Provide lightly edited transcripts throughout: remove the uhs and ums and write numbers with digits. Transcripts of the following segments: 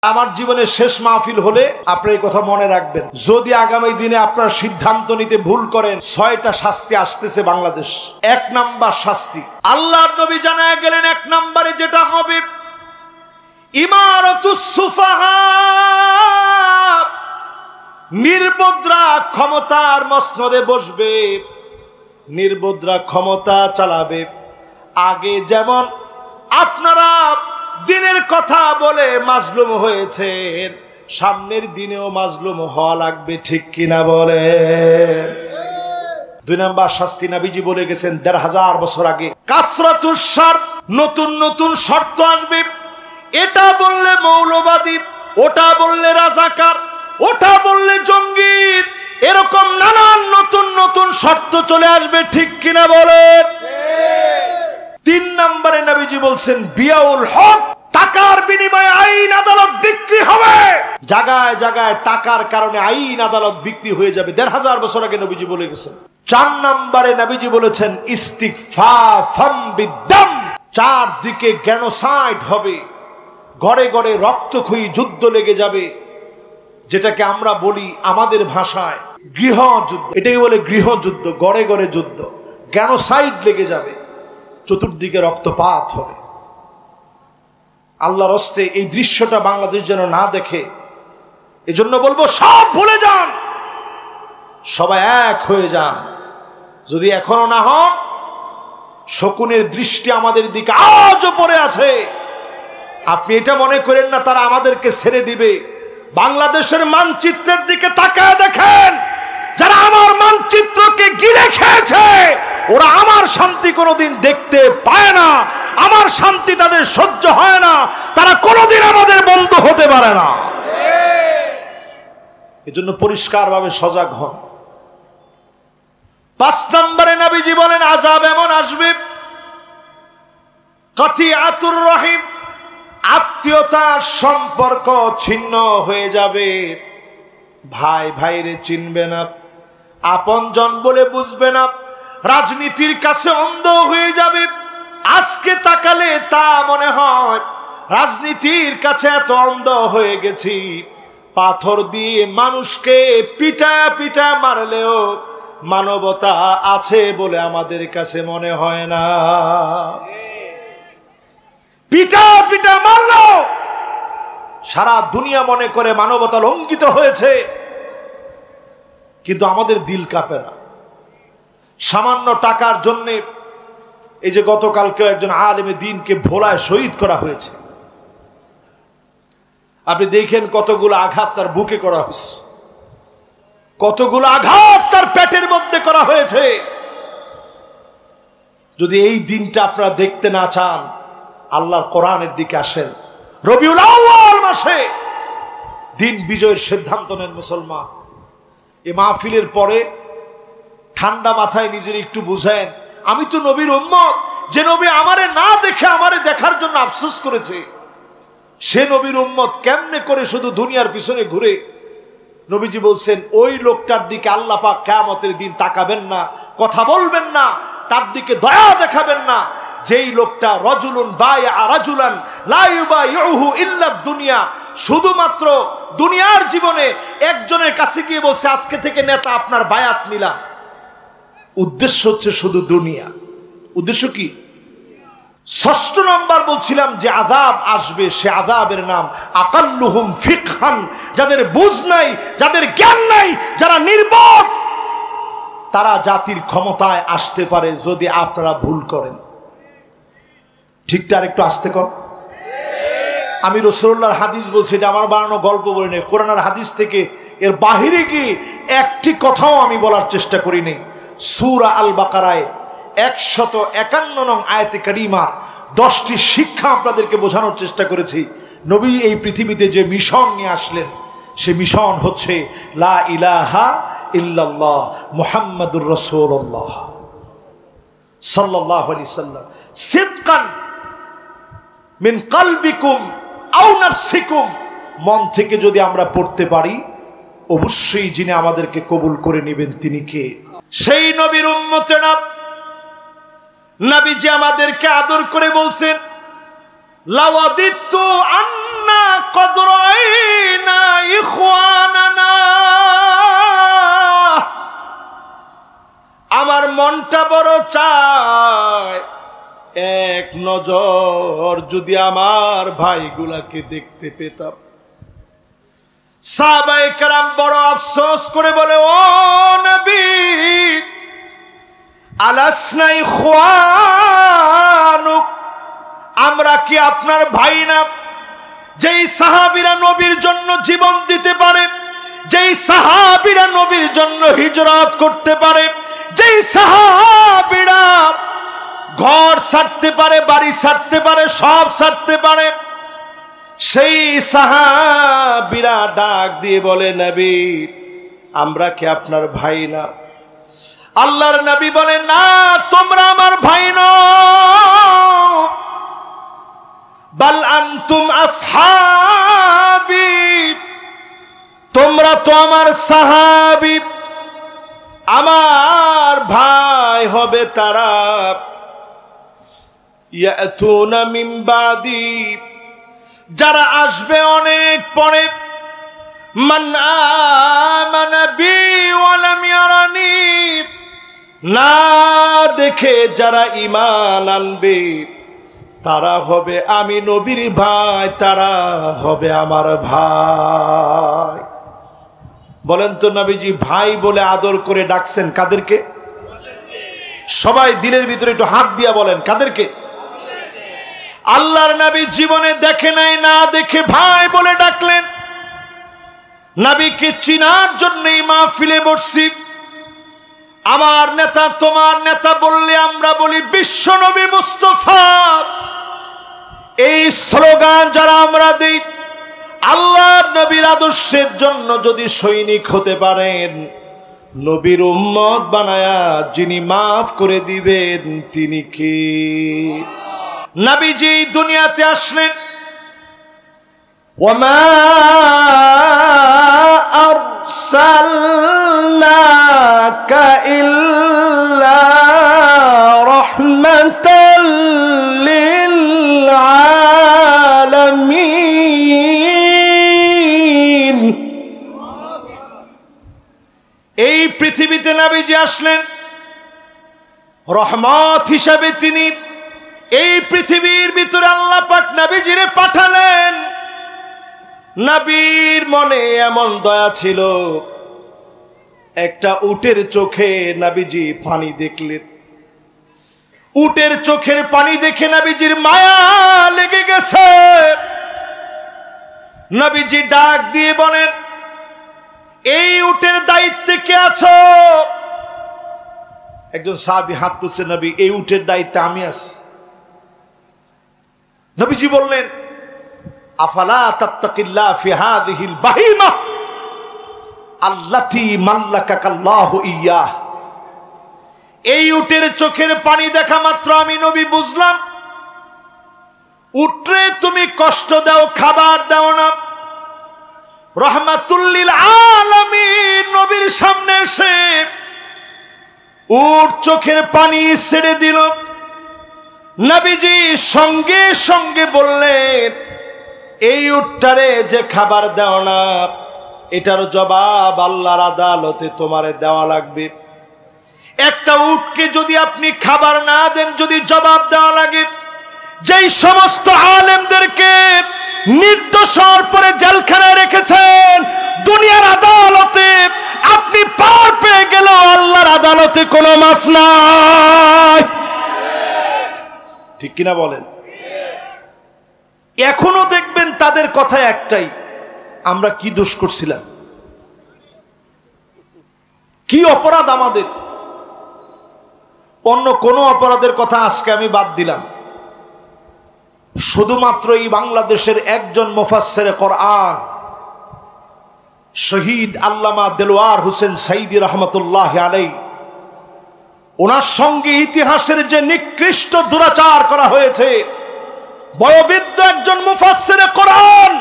আমার জীবনের শেষ মাহফিল হলে আপনি এই কথা মনে রাখবেন, যদি আগামী দিনে আপনার সিদ্ধান্ত নিতে ভুল করেন 6টা শাস্তি আসতেছে বাংলাদেশ। 1 নাম্বার শাস্তি, আল্লাহর নবী জানায় গেলেন 1 নম্বরে যেটা হবে ইমারাতুস সুফাহা, নির্বোধরা ক্ষমতার মসনদে বসবে, নির্বোধরা ক্ষমতা চালাবে। আগে যেমন আপনারা দিনের কথা বলে মাজলুম হয়েছেন, সামনের দিনেও মাজলুম হওয়া লাগবে, ঠিক কিনা বলে। 2 নাম্বার শাস্তি নবীজি বলে গেছেন 1500 বছর আগে, কাসরাতুস শর্ত, নতুন নতুন শর্ত আসবে। এটা বললে মৌলবাদী, ওটা বললে রাজাকার, ওটা বললে জঙ্গি, এরকম নানান নতুন নতুন শর্ত চলে আসবে, ঠিক কিনা বলে। 3 নম্বরে নবীজি বলছেন বিয়াউল হক, টাকার বিনিময়ে আইন আদালত বিক্রি হবে। জায়গায় জায়গায় টাকার কারণে আইন আদালত বিক্রি হয়ে যাবে, 1500 বছর আগে নবীজি বলে গেছেন। 4 নম্বরে নবীজি বলেছেন ইস্তিগফাফাম বিদ্দাম, 4 দিকে জেনোসাইড হবে, ঘরে ঘরে রক্তক্ষয়ী যুদ্ধ লেগে যাবে, যেটাকে আমরা বলি আমাদের ভাষায় গৃহযুদ্ধ, এটাকে বলে গৃহযুদ্ধ, ঘরে ঘরে যুদ্ধ, জেনোসাইড লেগে যাবে, চতুর্দিকে রক্তপাত হবে। আল্লাহর হস্তে এই দৃশ্যটা বাংলাদেশ যেন না দেখে, এজন্য বলবো সব ভুলে যান, সবাই এক হয়ে যান। যদি এখনো না হন, শকুনের দৃষ্টি আমাদের দিকে আজও পড়ে আছে। আপনি এটা মনে করেন না তারা আমাদেরকে ছেড়ে দিবে। বাংলাদেশের মানচিত্রের দিকে তাকায় দেখেন, যারা আমার মানচিত্রকে গিলে খেয়েছে ওরা আমার শান্তি কোনোদিন দেখতে পায় না, আমার শান্তি তাদের সহ্য হয় না, তারা কোনোদিন আমাদের বন্ধু হতে পারে না। এজন্য পরিষ্কারভাবে সজাগ হন। 5 নম্বরে নবীজি বলেন আযাব এমন আসবে, কাতিয়াতুর রহিম, আত্মীয়তার সম্পর্ক ছিন্ন হয়ে যাবে, ভাই ভাইরে চিনবে না, আপনজন বলে বুঝবে না, রাজনীতির কাছে অন্ধ হয়ে যাবে। আজকে তাকালে তা মনে হয় রাজনীতির কাছে এত অন্ধ হয়ে গেছি, পাথর দিয়ে মানুষকে পিটা পিটা মারলেও মানবতা আছে বলে আমাদের কাছে মনে হয় না। পিটা পিটা মারলো, সারা দুনিয়া মনে করে মানবতা লঙ্ঘিত হয়েছে, কিন্তু আমাদের দিল কাঁপে না। সামান্য টাকার জন্য এই যে গতকালকে একজন আলেমে দ্বীনকে ভোলায় শহীদ করা হয়েছে, আপনি দেখেন কতগুলো আঘাত তার বুকে করা হয়েছে, কতগুলো আঘাত তার পেটের মধ্যে করা হয়েছে। যদি এই দিনটা আপনারা দেখতে না চান, আল্লাহর কোরআনের দিকে আসেন। রবিউল আউয়াল মাসে দিন বিজয়ের সিদ্ধান্ত নেন মুসলমান। এই মাহফিলের পরে ঠান্ডা মাথায় নিজের একটু বুঝেন, আমি তো নবীর উম্মত, যে নবী আমারে না দেখে আমারে দেখার জন্য আফসোস করেছে, সে নবীর উম্মত কেমনে করে শুধু দুনিয়ার পিছনে ঘুরে। নবীজি বলছেন ওই লোকটার দিকে আল্লাহ পাক কিয়ামতের দিন তাকাবেন না, কথা বলবেন না, তার দিকে দয়া দেখাবেন না, যেই লোকটা রাজুলুন বায়আ রাজুলান লা ইউবাইউহু ইল্লা দুনিয়া, শুধুমাত্র দুনিয়ার জীবনে একজনের কাছে গিয়ে বলছে আজকে থেকে নেতা আপনার বায়াত নিলাম, উদ্দেশ্য হচ্ছে শুধু দুনিয়া। উদ্দেশ্য কি? 6 নম্বর বলছিলাম যে আযাব আসবে, সে আযাবের নাম আকাল্লুহুম ফিকহান, যাদের বুঝ নাই, যাদের জ্ঞান নাই, যারা নির্বোধ, তারা জাতির ক্ষমতায় আসতে পারে যদি আপনারা ভুল করেন। ঠিকটা আর একটু আস্তে কর। আমি রাসূলুল্লাহর হাদিস বলছি, এটা আমার বানানো গল্প বলি না, কোরআন আর হাদিস থেকে এর বাহিরে গিয়ে একটি কথাও আমি বলার চেষ্টা করি নাই। সূরা আল বাকারায় 151 নং আয়াতে কারিমার 10টি শিক্ষা আপনাদেরকে বোঝানোর চেষ্টা করেছি। নবী এই পৃথিবীতে যে মিশন নিয়ে আসলেন, সে মিশন হচ্ছে লা ইলাহা ইল্লাল্লাহ মুহাম্মাদুর রাসূলুল্লাহ সাল্লাল্লাহু আলাইহি সাল্লাম, সিদকান মিন কলবিকুম আও নাফসিকুম, মন থেকে যদি আমরা পড়তে পারি, অবশ্যই যিনি আমাদেরকে কবুল করে নেবেন তিনি কে? সেই নবীর উম্মতেরা। নবীজি আমাদেরকে আদর করে বলছেন লাওয়াদিতু আন্না قد رأينا إخواننا আমার মনটা বড় চায় এক নজর যদি আমার ভাইগুলাকে দেখতে পেতাম। সাহাবায়ে কেরাম বড় আফসোস করে বলে, ও নবী, আলাসনা ইখওয়ানুক, আমরা কি আপনার ভাই না? যেই সাহাবীরা নবীর জন্য জীবন দিতে পারে, যেই সাহাবীরা নবীর জন্য হিজরত করতে পারে, যেই সাহাবীরা ঘর ছাড়তে পারে, বাড়ি ছাড়তে পারে, সব ছাড়তে পারে, সেই সাহাবীরা ডাক দিয়ে বলে, নবী, আমরা কি আপনার ভাই না? আল্লাহর নবী বলেন, না, তোমরা আমার ভাই নও, বাল আনতুম আসহাবী, তোমরা তো আমার সাহাবী। আমার ভাই হবে তারা, ইয়াতুনা মিন বাদি, যারা আসবে অনেক পরে, মান আমানা বি ওয়া লাম ইয়ারানি, না দেখে যারা ঈমান আনবে তারা হবে আমি নবীর ভাই, তারা হবে আমার ভাই। বলেন তো নবীজি ভাই বলে আদর করে ডাকছেন কাদেরকে? সবাই দিলের ভিতরে একটু হাত দিয়া বলেন, কাদেরকে? আল্লাহর নবী জীবনে দেখে নাই, না দেখে ভাই বলে ডাকলেন। নবীকে চিনার জন্যই মাহফিলে বসছি। আমার নেতা তোমার নেতা বললে আমরা বলি বিশ্ব নবী মুস্তাফা। এই স্লোগান যারা আমরা দিই, আল্লাহর নবীর আদর্শের জন্য যদি সৈনিক হতে পারেন, নবীর উম্মত বানায়া যিনি মাফ করে দিবেন তিনি কে? নবীজি দুনিয়াতে আসলেন, ওয়ামা আরসালনাকা ইল্লা রাহমাতাল লিল আলামিন। এই পৃথিবীতে নবীজি আসলেন রহমত হিসাবে। তিনি এই পৃথিবীর ভিতরে আল্লাহ পাক নবীজিরে পাঠালেন। নবীর মনে এমন দয়া ছিল, একটা উটের চোখে নবীজি পানি দেখলেন। উটের চোখের পানি দেখে নবীজির মায়া লেগে গেছে। নবীজি ডাক দিয়ে বলেন, এই উটের দায়িত্বে কে আছো? একজন সাহাবী হাত তুলছে, নবী এই উটের দায়িত্বে আমি আছি। নবীজি বললেন, আফালা তাত্তাকিল্লাহ ফি হাযিহিল বাহিমা আল্লাতী মাল্লাকাকাল্লাহু ইয়্যাহ। এই উটের চোখের পানি দেখা মাত্র আমি নবী বুঝলাম, উটরে তুমি কষ্ট দাও, খাবার দাও না। রাহমাতুল লিল আলামিন নবীর সামনে এসে উট চোখের পানি ছেড়ে দিল। নবীজি সঙ্গে সঙ্গে বললেন, এই উটটারে যে খাবার দাও না, এটার জবাব আল্লাহর আদালতে তোমারে দেওয়া লাগবে। একটা উটকে যদি আপনি খাবার না দেন, যদি জবাব দেওয়া লাগে, যেই সমস্ত আলেমদেরকে নির্দোষের পরে জেলখানায় রেখেছেন, দুনিয়ার আদালতে আপনি পার পেয়ে গেলেও আল্লাহর আদালতে কোনো মাফ নাই। ঠিক কিনা বলেন? এখনো দেখবেন তাদের কথা একটাই, আমরা কি দোষ করছিলাম, কি অপরাধ আমাদের। অন্য কোনো অপরাধের কথা আজকে আমি বাদ দিলাম। শুধুমাত্র এই বাংলাদেশের একজন মুফাসসিরে কোরআন শহীদ আল্লামা দেলোয়ার হোসেন সাইদি রহমতুল্লাহ আলাইহি, ওনার সঙ্গে ইতিহাসের যে নিকৃষ্ট দুরাচার করা হয়েছে, বয়োবৃদ্ধ একজন মুফাসসিরে কোরআন,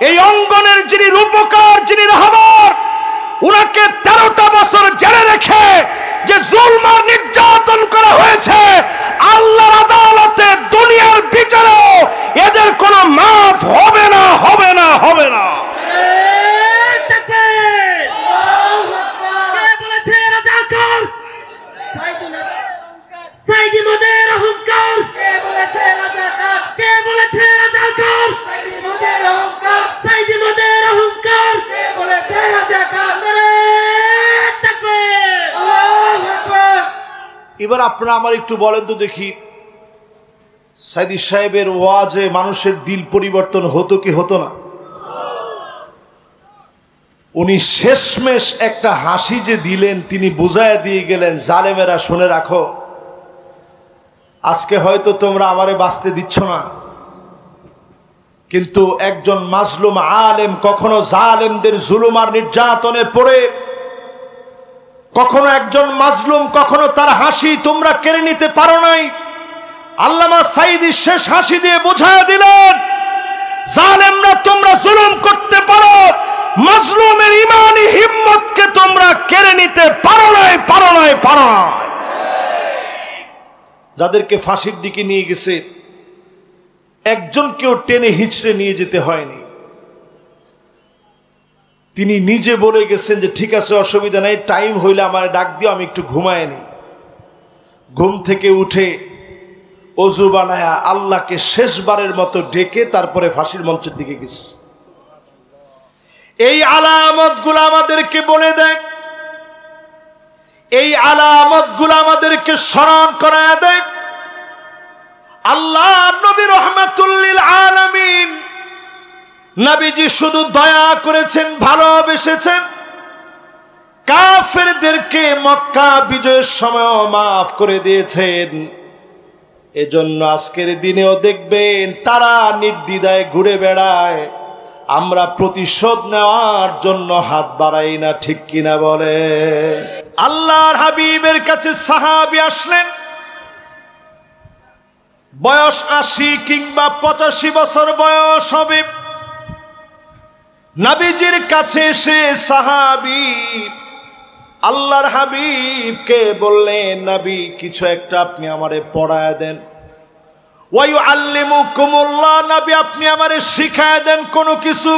এই অঙ্গনের যিনি রূপকার, যিনি রাহবার, উনাকে 13টা বছর জেলে রেখে যে জুলম আর নির্যাতন করা হয়েছে, আল্লাহর আদালতে দুনিয়ার বিচারেও এদের কোনো মাফ হবে না, হবে না, হবে না। এবার আপনারা আমার একটু বলেন তো দেখি, সাইদি সাহেবের ওয়াজে মানুষের দিল পরিবর্তন হতো কি হতো না? উনি শেষমেশ একটা হাসি যে দিলেন, তিনি বুঝায় দিয়ে গেলেন, জালেমেরা শুনে রাখো, আজকে হয়তো তোমরা আমারে বাঁচতে দিচ্ছ না, কিন্তু একজন মাজলুম আলেম কখনো জালেমদের জুলুম আর নির্যাতনে পড়ে, কখনো একজন মাজলুম, কখনো তার হাসি তোমরা কেড়ে নিতে পারো নাই। আল্লামা সাঈদী শেষ হাসি দিয়ে বুঝায় দিলেন, জালেমরা তোমরা জুলুম করতে পারো, মাজলুমের ইমানি হিম্মতকে তোমরা কেড়ে নিতে পারো নাই, পারো নাই, পারো নাই। যাদেরকে ফাঁসির দিকে নিয়ে গেছে, একজনকেও টেনে হিচড়ে নিয়ে যেতে হয়নি। তিনি নিজে বলে গেছেন যে ঠিক আছে, অসুবিধা নাই, টাইম হইলে আমার ডাক দিও, আমি একটু ঘুমায় নি। ঘুম থেকে উঠে অজু বানায়া আল্লাহকে শেষবারের মতো ডেকে তারপরে ফাঁসির মঞ্চের দিকে গেছে। এই আলামতগুলো আমাদেরকে বলে দেয়, এই আলামতগুলো আমাদেরকে স্মরণ করায় দেয়, আল্লাহ নবী রাহমাতুল লিল আলামিন, নবীজি শুধু দয়া করেছেন, ভালোবেসেছেন, কাফেরদেরকে মক্কা বিজয়ের সময় মাফ করে দিয়েছেন। এজন্য আজকের দিনেও দেখবেন তারা নির্দ্বিধায় ঘুরে বেড়ায়, আমরা প্রতিশোধ নেওয়ার জন্য হাত বাড়াই না, ঠিক কিনা বলে? আল্লাহর হাবিবের কাছে সাহাবী আসলেন, বয়স 80 কিংবা 85 বছর বয়স হবে। নবীজির কাছে এসে সাহাবী আল্লাহর হাবিবকে বললেন, নবী কিছু একটা আপনি আমারে পড়ায় দেন। ওয়া ইউআল্লিমুকুমুল্লাহ, নবী আপনি আমারে শিখায় দেন কোনো কিছু।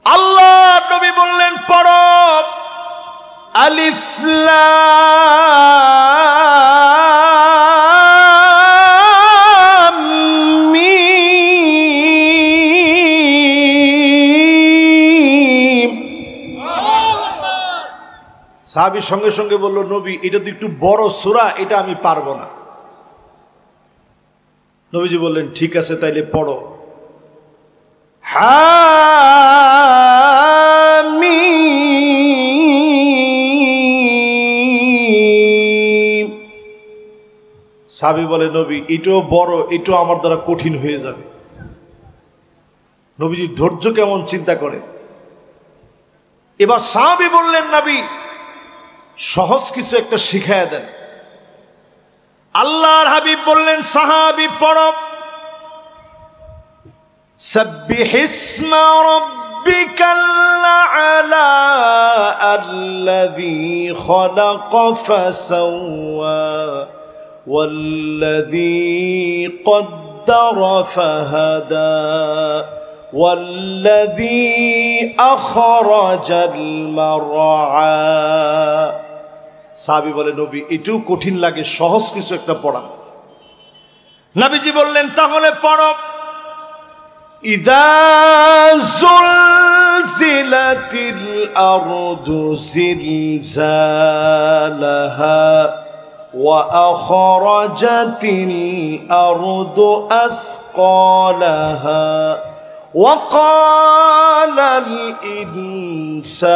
আল্লাহ নবী বললেন, পড়ো, আলিফ লাম মিম। সাহাবী সঙ্গে সঙ্গে বলল, নবী এটা তো একটু বড় সূরা, এটা আমি পারবো না। নবীজি বললেন, ঠিক আছে তাইলে পড়ো, হামিম। সাহাবী বলে, নবী এটাও বড়, এটাও আমার দ্বারা কঠিন হয়ে যাবে। নবীজি ধৈর্য কেমন চিন্তা করেন। এবার সাহাবী বললেন, নবী সহজ কিছু একটা শিখায় দেন। আল্লাহর হাবিব বললেন, সাহাবী পড়ো, সাব্বিহিসমা রাব্বিকাল আ'লা আল্লাযী খালাকা ফাসাওয়া ওয়াল্লাযী কদ্দারা ফাহাদা ওয়াল্লাযী আখরাজাল মারআ। সাহাবী বলে, নবী এটাও কঠিন লাগে, সহজ কিছু একটা পড়া। নবীজি বললেন, তাহলে পড়ো, ইযা যুলজিলাতিল আরদু জিলজালাহা ওয়া আখরাজাতিল আরদু আথকালাহা وقال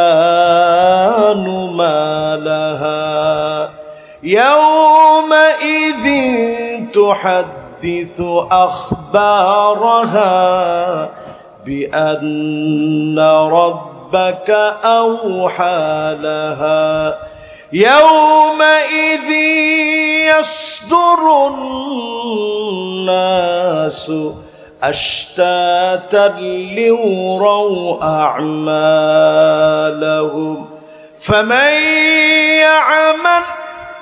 الإنسان ما لها يومئذ تحدث أخبارها بأن ربك أوحى لها يومئذ يصدر الناس أشتاتا ليروا أعمالهم فمن يعمل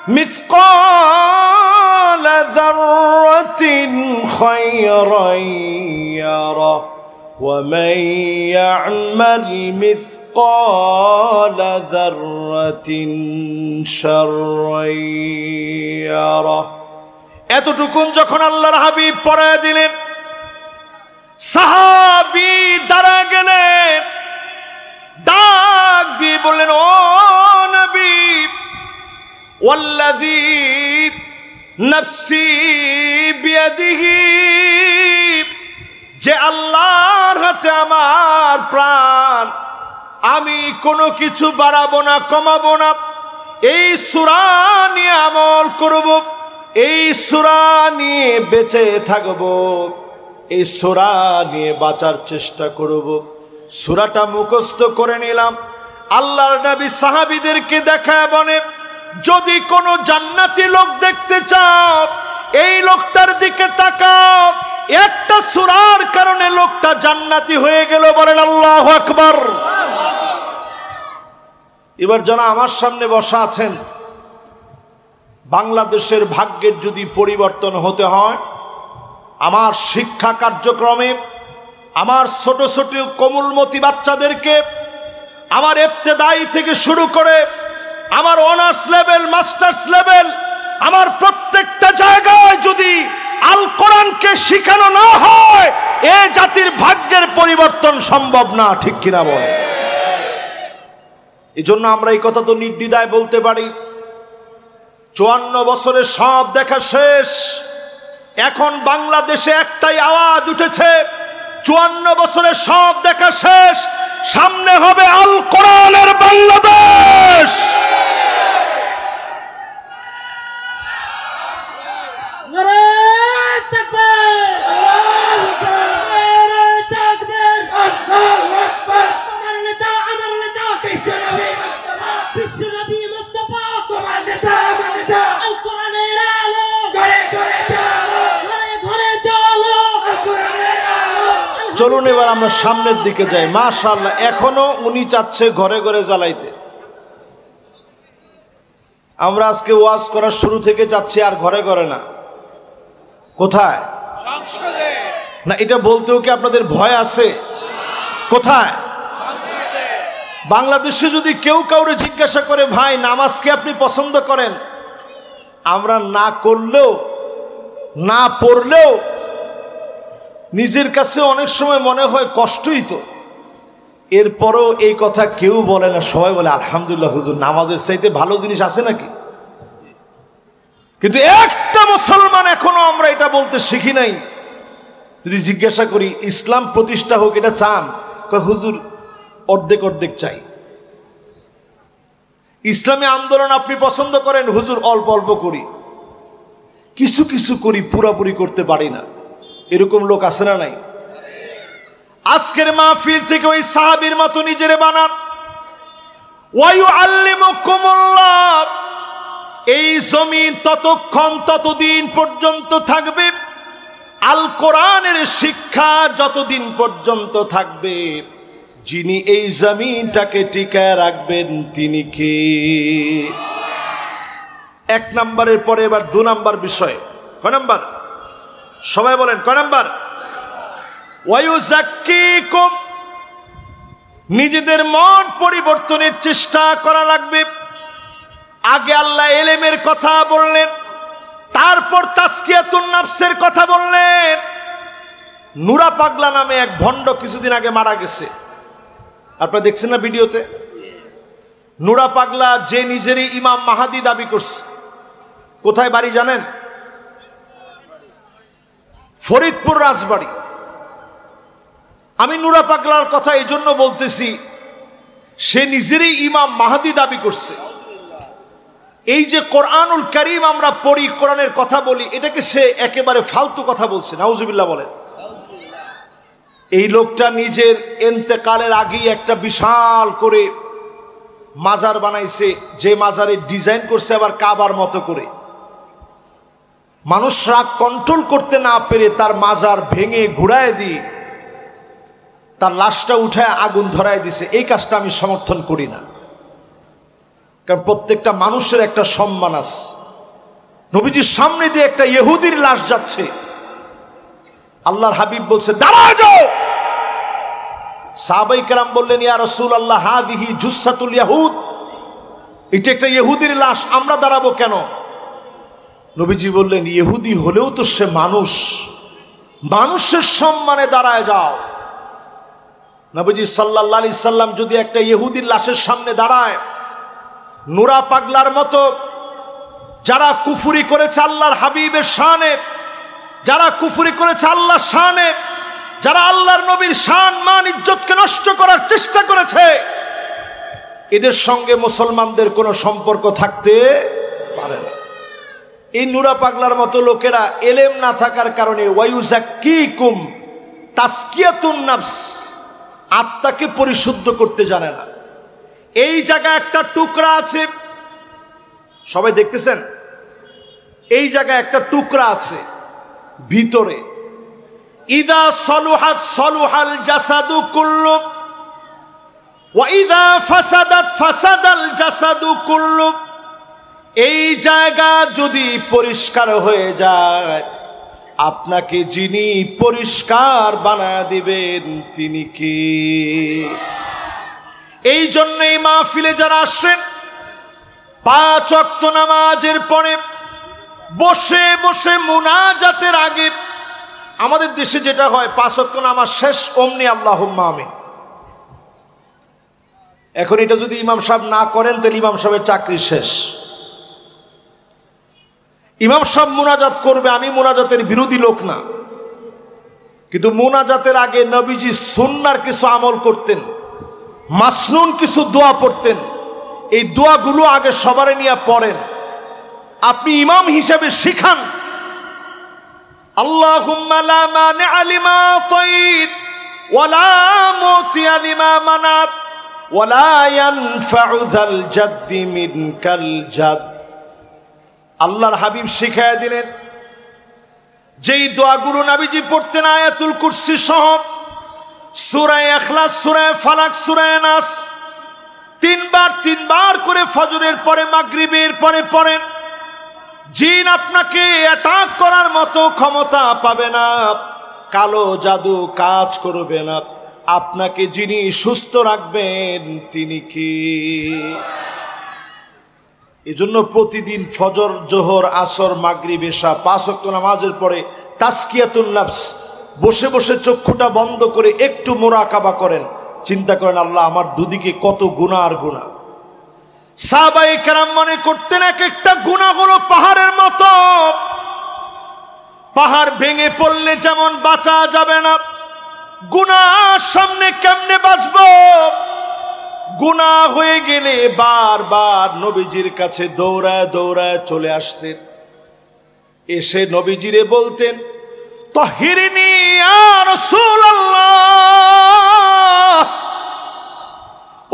مثقال ذرة خيرا يره ومن يعمل مثقال ذرة شرا يره। এতটুকুন যখন আল্লাহর হাবিব পড়ায় দিলেন, সাহাবী দাঁড়া গেলেন, ডাক দিয়ে বললেন, ও নবী, ওয়াল্লাযী নাফসি বিয়াদিহি, যে আল্লাহর হাতে আমার প্রাণ, আমি কোনো কিছু বাড়াবো না, কমাবো না, এই সূরা নিয়ে আমল করব, এই সূরা নিয়ে বেঁচে থাকব, এই সূরা নিয়ে বাঁচার চেষ্টা করব। সূরাটা মুখস্থ করে নিলাম। আল্লাহর নবী সাহাবীদেরকে দেখায় বলে, যদি কোনো জান্নাতি লোক দেখতে চাও, এই লোকটার দিকে তাকাও, একটা সূরার কারণে লোকটা জান্নাতি হয়ে গেল। বলেন আল্লাহু আকবার। এবার যারা আমার সামনে বসা আছেন, বাংলাদেশের ভাগ্যের যদি পরিবর্তন হতে হয়, আমার শিক্ষা কার্যক্রমে আমার ছোট ছোট কোমলমতি বাচ্চাদেরকে, আমার ইবতেদায়ী থেকে শুরু করে আমার অনার্স লেভেল, মাস্টার্স লেভেল, আমার প্রত্যেকটা জায়গায় যদি আল কোরআনকে শিখানো না হয়, এ জাতির ভাগ্যের পরিবর্তন সম্ভব না। ঠিক কিনা বলে? এই জন্য আমরা এই কথা তো নির্দ্বিধায় বলতে পারি, 54 বছরের সব দেখা শেষ। এখন বাংলাদেশে একটাই আওয়াজ উঠেছে, 54 বছরের সব দেখা শেষ, সামনে হবে আল কোরআনের বাংলাদেশ। চলুন এবার আমরা সামনের দিকে যাই। মাশাআল্লাহ, এখনো উনি চাচ্ছে ঘরে ঘরে জ্বালাইতে। আমরা আজকে ওয়াজ করার শুরু থেকে চাচ্ছি আর ঘরে ঘরে না। কোথায়? না, এটা বলতেও কি আপনাদের ভয় আছে? কোথায়? বাংলাদেশে যদি কেউ কাউরে জিজ্ঞাসা করে, ভাই নামাজকে আপনি পছন্দ করেন, আমরা না করলেও, না পড়লেও নিজের কাছে অনেক সময় মনে হয় কষ্টই তো, এরপরও এই কথা কেউ বলে না। সবাই বলে আলহামদুলিল্লাহ হুজুর, নামাজের চাইতে ভালো জিনিস আছে নাকি? কিন্তু একটা মুসলমান এখনো আমরা এটা বলতে শিখি নাই। যদি জিজ্ঞাসা করি ইসলাম প্রতিষ্ঠা হোক, এটা চান? কয় হুজুর অর্ধেক অর্ধেক চাই। ইসলামী আন্দোলন আপনি পছন্দ করেন? হুজুর অল্প অল্প করি, কিছু কিছু করি, পুরাপুরি করতে পারি না। এরকম লোক আছে না নাই? আজকের মাহফিল থেকে ওই সাহাবীর মতো নিজেরে বানান। ওয়ায়ুআল্লিমুকুমুল্লাহ, এই জমিন ততক্ষণ ততদিন পর্যন্ত থাকবে, আল কোরআনের শিক্ষা যতদিন পর্যন্ত থাকবে, যিনি এই জমিনটাকে টিকায় রাখবেন তিনি কে? 1 নম্বরের পরে এবার 2 নম্বর বিষয়। কয় নম্বর? সবাই বলেন কয় নম্বর? ওয়ায়ুযাক্কিকুম, নিজেদের মন পরিবর্তনের চেষ্টা করা লাগবে। আগে আল্লাহ ইলমের কথা বললেন, তারপর তাজকিয়াতুন নাফসের কথা বললেন। নুরা পাগলা নামে এক ভণ্ড কিছুদিন আগে মারা গেছে, আপনারা দেখছেন না ভিডিওতে? নুরা পাগলা, যে নিজেরই ইমাম মাহাদি দাবি করছে। কোথায় বাড়ি জানেন? ফরিদপুর রাজবাড়ি। আমি নুরা পাগলার কথা এই জন্য বলতেছি, সে নিজেরই ইমাম মাহাদি দাবি করছে। এই যে কোরআনুল কারীম আমরা পড়ি, কোরআনের কথা বলি, এটাকে সে একেবারে ফালতু কথা বলছে। নাউজুবিল্লাহ বলেন। এই লোকটা নিজের ইন্তেকালের আগেই একটা বিশাল করে মাজার বানাইছে, যে মাজারে ডিজাইন করছে আবার কাবার মতো করে। মানুষরা কন্ট্রোল করতে না পেরে তার মাজার ভেঙে ঘুরায় দিয়ে তার লাশটা উঠায় আগুন ধরায় দিছে। এই কাজটা আমি সমর্থন করি না, কারণ প্রত্যেকটা মানুষের একটা সম্মান আছে। নবীজির সামনে দিয়ে একটা ইহুদির লাশ যাচ্ছে, আল্লাহর হাবিব বলছে দাঁড়াও যাও। সাহাবায়ে কেরাম বললেন ইয়া রাসূলুল্লাহ হাদিহি জুসাতুল ইয়াহুদ, এটা একটা ইহুদির লাশ, আমরা দাঁড়াবো কেন? নবীজি বললেন ইহুদি হলেও তো সে মানুষ, মানুষের সম্মানে দাঁড়ায় যাও। নবীজি সাল্লাল্লাহু আলাইহি সাল্লাম যদি একটা ইহুদির লাশের সামনে দাঁড়ায়, নুরা পাগলার মতো যারা কুফরি করেছে আল্লাহর হাবিবের শানে, যারা কুফরি করেছে আল্লাহর শানে, যারা আল্লাহর নবীর শান মান ইজ্জতকে নষ্ট করার চেষ্টা করেছে, এদের সঙ্গে মুসলমানদের কোনো সম্পর্ক থাকতে পারে না। এই নুরা পাগলার মতো লোকেরা এলেম না থাকার কারণে ওয়ায়ুজাক্কিকুম তাসকিয়াতুন নাফস, আত্মাকে পরিশুদ্ধ করতে জানে না। এই জায়গায় একটা টুকরা আছে, সবাই দেখতেছেন, এই জায়গায় একটা টুকরা আছে ভিতরে। ইদা সলুহাত সলুহাল জাসাদু কুল্লু ওয়া ইদা ফাসাদাত ফাসাদাল জাসাদু কুল্লু। এই জায়গা যদি পরিষ্কার হয়ে যায়, আপনাকে যিনি পরিষ্কার বানায় দিবেন তিনি কি? এই জন্যই মাহফিলে যারা আসেন, 5 ওয়াক্ত নামাজের পরে বসে বসে মুনাজাতের আগে, আমাদের দেশে যেটা হয় 5 ওয়াক্ত নামাজ শেষ অমনি আল্লাহুম্মা আমিন। এখন এটা যদি ইমাম সাহেব না করেন তাহলে ইমাম সাহেবের চাকরি শেষ। ইমাম সাহেব মুনাজাত করবে, আমি মুনাজাতের বিরোধী লোক না, কিন্তু মুনাজাতের আগে নবীজি সুন্নাহর কিছু আমল করতেন, মাসনুন কিছু দোয়া পড়তেন। এই দোয়াগুলো আগে সবারে নিয়ে পড়েন, আপনি ইমাম হিসেবে শিখান। আল্লাহুম্মা লা মানিআ লিমা আতাইত ওয়া লা মুতিআ লিমা মানাত ওয়া লা ইয়ানফাউ যাল জাদ্দি মিনকাল জাদ। আল্লাহর হাবিব শিখায়া দিলেন যেই দোয়াগুলো নবীজি পড়তেন, আয়াতুল কুরসি সহ, সূরা ইখলাস, সূরা ফালাক, সূরা নাস 3 বার করে ফজরের পরে মাগরিবের পরে পড়েন। জিন আপনাকে অ্যাটাক করার মতো ক্ষমতা পাবে না, কালো জাদু কাজ করবে না। আপনাকে যিনি সুস্থ রাখবেন তিনি কি? এজন্য প্রতিদিন ফজর, জোহর, আসর, মাগরিব, এশা 5 ওয়াক্ত নামাজের পরে তাসকিয়াতুন নাফস, বসে বসে চক্ষুটা বন্ধ করে একটু মুরাকাবা করেন, চিন্তা করেন আল্লাহ আমার দুদিকে কত গুনাহ আর গুনাহ। সাহাবায়ে কেরাম মনে করতেন এক একটা গুনাহ হলো পাহাড়ের মতো, পাহাড় ভেঙে পড়লে যেমন বাঁচা যাবে না, গুনাহর সামনে কেমনে বাঁচবো? গুনাহ হয়ে গেলে বারবার নবীজির কাছে দৌড়ায় দৌড়ায় চলে আসতেন, এসে নবীজিরে বলতেন তাহিরিনী ইয়া রাসূলুল্লাহ,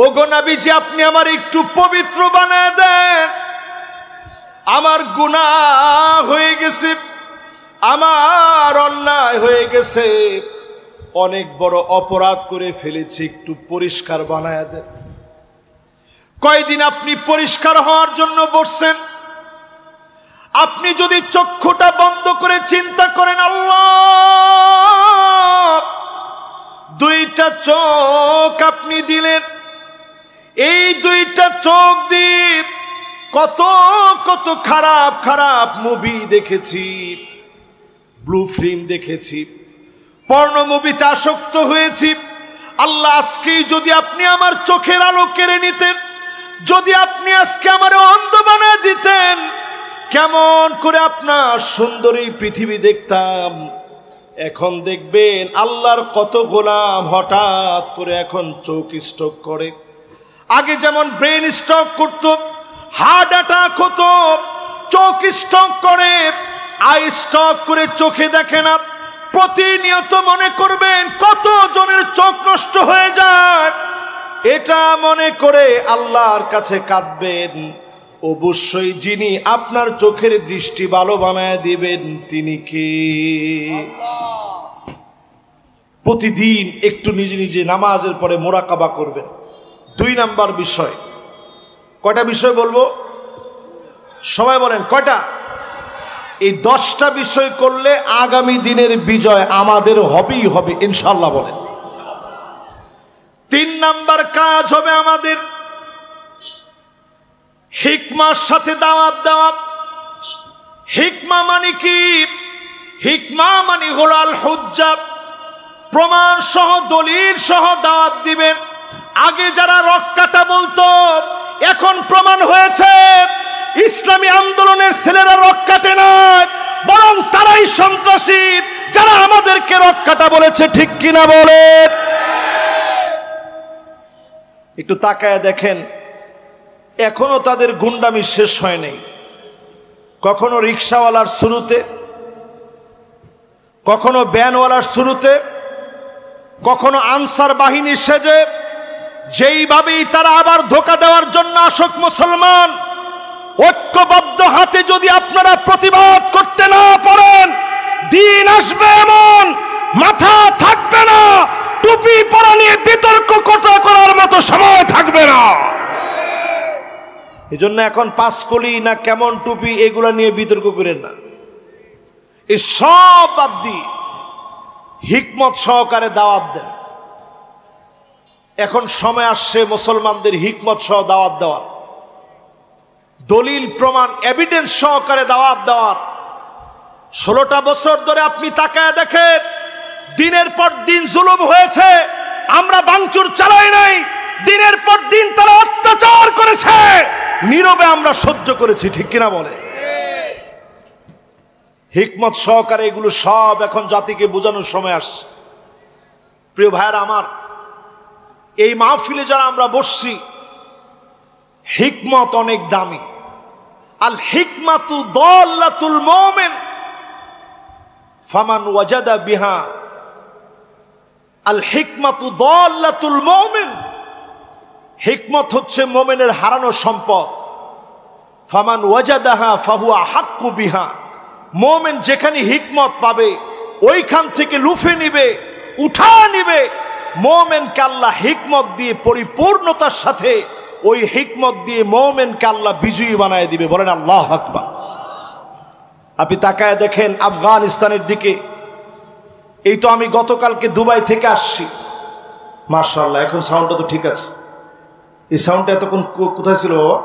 ওগো নবীজি আপনি আমার একটু পবিত্র বানায় দেন, আমার গুনাহ হয়ে গেছে, আমার অন্যায় হয়ে গেছে, অনেক বড় অপরাধ করে ফেলেছি, একটু পরিষ্কার বানায় দেন। কয়দিন আপনি পরিষ্কার হওয়ার জন্য বসছেন? আপনি যদি চক্ষুটা বন্ধ করে চিন্তা করেন আল্লাহ 2টা চোখ আপনি দিলেন, এই 2টা চোখ দিয়ে কত কত খারাপ খারাপ মুভি দেখেছি, ব্লু ফিল্ম দেখেছি, পর্নো মুভিতে আসক্ত হয়েছি। আল্লাহ আজকেই যদি আপনি আমার চোখের আলো কেড়ে নিতেন, যদি আপনি আজকে আমার অন্ধ বানায় দিতেন, কেমন করে আপনার সুন্দরী পৃথিবী দেখতাম। এখন দেখবেন আল্লাহর কত গোলাম হঠাৎ করে এখন চোখ স্ট্রোক করে। আগে যেমন ব্রেন স্ট্রোক করতো, হার্ট অ্যাটাক হতো, চোখ স্ট্রোক করে, আই স্ট্রোক করে চোখে দেখে না। প্রতিনিয়ত মনে করবেন কত জনের চোখ নষ্ট হয়ে যায়, এটা মনে করে আল্লাহর কাছে কাঁদবেন। অবশ্যই যিনি আপনার চোখের দৃষ্টি ভালো বানায় দিবেন তিনি কে? প্রতিদিন একটু নিজে নিজে নামাজের পরে মুরাকাবা করবেন। 2 নাম্বার বিষয়, কয়টা বিষয় বলবো? সবাই বলেন কয়টা? এই 10টা বিষয় করলে আগামী দিনের বিজয় আমাদের হবেই হবে ইনশাআল্লাহ বলেন। 3 নাম্বার কাজ হবে আমাদের হিকমার সাথে দাওয়াত দেওয়া। হিকমা মানে কি? হিকমা মানে হলো আল হুজ্জা, প্রমাণ সহ দলিল সহ দাওয়াত দিবেন। আগে যারা রক কাটা বলতো, এখন প্রমাণ হয়েছে ইসলামী আন্দোলনের ছেলেরা রক কাটে না, বরং তারাই সন্ত্রাসী যারা আমাদেরকে রক কাটা বলেছে। ঠিক কিনা বলেন? একটু তাকায় দেখেন, এখনো তাদের গুন্ডামি শেষ হয় নাই। কখনো রিক্সাওয়ালার শুরুতে, কখনো ভ্যানওয়ালার শুরুতে, কখনো আনসার বাহিনী সেজে, যেইভাবেই তারা আবার ধোঁকা দেওয়ার জন্য আসুক মুসলমান, ঐক্যবদ্ধ হাতে যদি আপনারা প্রতিবাদ করতে না পারেন, দিন আসবে এমন মাথা থাকবে না, টুপি পরা নিয়ে বিতর্ক করার মতো সময় থাকবে না। এজন্য এখন পাঁচকলি না কেমন টুপি এগুলা নিয়ে বিতর্ক করেন না, এই সব বাদ দিয়ে হিকমত সহকারে দাওয়াত দেন। এখন সময় আসছে মুসলমানদের হিকমত সহ দাওয়াত দেওয়ার, দলিল প্রমাণ এভিডেন্স সহকারে দাওয়াত দেওয়ার। 16টা বছর ধরে আপনি তাকায় দেখেন, দিনের পর দিন জুলুম হয়েছে, আমরা ভাঙচুর চালাই নাই, দিনের পর দিন তারা অত্যাচার করেছে, নীরবে আমরা সহ্য করেছি। ঠিক কিনা বলে? হিকমত সহকারে এগুলো সব এখন জাতিকে বোঝানোর সময় আসছে। প্রিয় ভাইরা আমার, এই মাহফিলে যারা আমরা বসছি, হিকমত অনেক দামি। আল হিকমাতু দাল্লাতুল মুমিন ফামান ওয়াজাদা বিহা। আল হিকমাতু দাল্লাতুল মুমিন, হিকমত হচ্ছে মুমিনের হারানো সম্পদ। ফামান ওয়াজাদাহা ফাহুয়া হাক্কু বিহা। মুমিন যেখানে হিকমত পাবে ওইখান থেকে লুফে নিবে, উঠা নিবে। মুমিনকে আল্লাহ হিকমত দিয়ে পরিপূর্ণতার সাথে, ওই হিকমত দিয়ে মুমিনকে আল্লাহ বিজয়ী বানায় দিবে। বলেন আল্লাহু আকবার। আপনি তাকায় দেখেন আফগানিস্তানের দিকে। এই তো আমি গতকালকে দুবাই থেকে আসছি। মাশাআল্লাহ, এখন সাউন্ডটা তো ঠিক আছে। এই সাউন্ডটা এতক্ষণ কোথায় ছিল বাবা?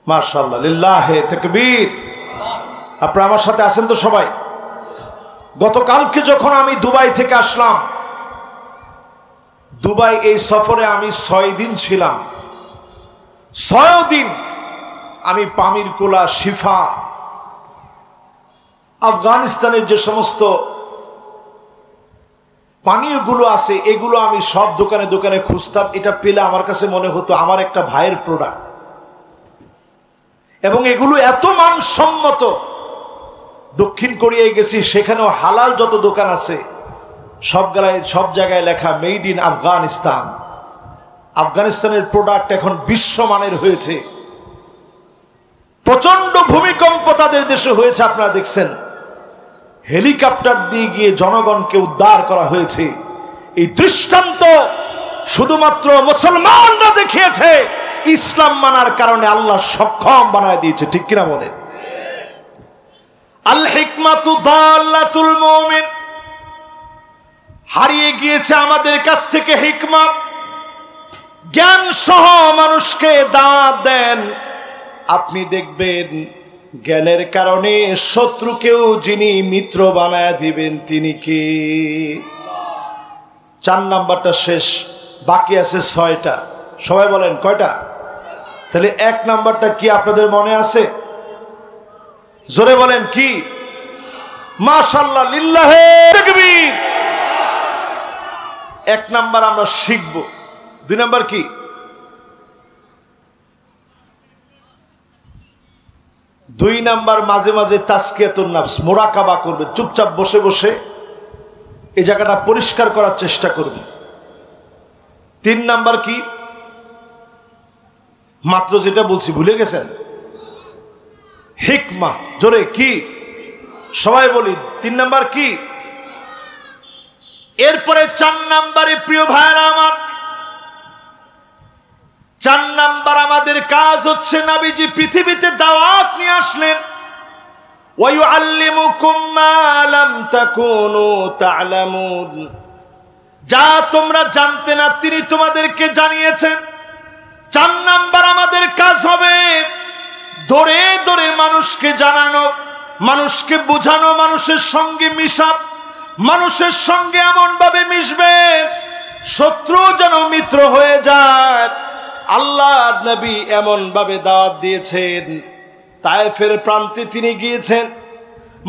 মাশাআল্লাহ, লিল্লাহে তাকবীর। আপনারা আমার সাথে আছেন তো সবাই? গতকালকে যখন আমি দুবাই থেকে আসলাম, দুবাই এই সফরে আমি 6 দিন ছিলাম। 6 দিন আমি পামিরকুলা, শিফা, আফগানিস্তানের যে সমস্ত পানীয়গুলো আছে এগুলো আমি সব দোকানে দোকানে খুঁজতাম। এটা পেলে আমার কাছে মনে হতো আমার একটা ভাইয়ের প্রোডাক্ট, এবং এগুলো এত মানসম্মত। দক্ষিণ কোরিয়ায় গেছি, সেখানেও হালাল যত দোকান আছে সব জায়গায় লেখা মেড ইন আফগানিস্তান। আফগানিস্তানের প্রোডাক্ট এখন বিশ্বমানের হয়েছে। প্রচন্ড ভূমিকম্প তাদের দেশে হয়েছে, আপনারা দেখছেন। হেলিকপ্টার দিয়ে গিয়ে জনগণকে উদ্ধার করা হয়েছে। এই দৃষ্টান্ত শুধুমাত্র মুসলমানরা দেখিয়েছে, ইসলাম মানার কারণে আল্লাহ সক্ষম বানায় দিয়েছে। ঠিক কিনা বলেন? আল হিকমাতু দাল্লাতুল মুমিন। হারিয়ে গিয়েছে আমাদের কাছ থেকে হিকমত। জ্ঞান সহ মানুষকে দাওয়াত দেন, আপনি দেখবেন জ্ঞানের কারণে শত্রুকেও যিনি মিত্র বানায় দিবেন তিনি কি? 4 নাম্বারটা শেষ, বাকি আছে 6টা। সবাই বলেন কয়টা? তাহলে 1 নাম্বারটা কি আপনাদের মনে আছে? জোরে বলেন কি? মাশাআল্লাহ, লিল্লাহে তাকবীর। 1 নাম্বার আমরা শিখব। 2 নাম্বার কি? 2 নাম্বার মাঝে মাঝে তাজকিয়াতুন নাফস, মুরাকাবা করবে। চুপচাপ বসে বসে এই জায়গাটা পরিষ্কার করার চেষ্টা করবে। 3 নাম্বার কি? মাত্র যেটা বলছি ভুলে গেছেন? হিকমা। জোরে কি? সবাই বলি 3 নাম্বার কি? এরপরে 4 নাম্বারে প্রিয় ভাইরা আমার, 4 নাম্বার আমাদের কাজ হচ্ছে, নবীজি পৃথিবীতে দাওয়াত নিয়ে আসলেন। ওয়ায়ুআল্লিমুকুম মা লাম তাকুনু তা'লামুন, যা তোমরা জানতে না তিনি তোমাদেরকে জানিয়েছেন। 4 নাম্বার আমাদের কাজ হবে ধরে ধরে মানুষকে জানানো, মানুষকে বোঝানো, মানুষের সঙ্গে মিশা, মানুষের সঙ্গে এমন ভাবে মিশবে শত্রু যেন মিত্র হয়ে যায়। আল্লাহর নবী এমন ভাবে দাওয়াত দিয়েছেন, তায়েফের প্রান্তে তিনি গিয়েছেন,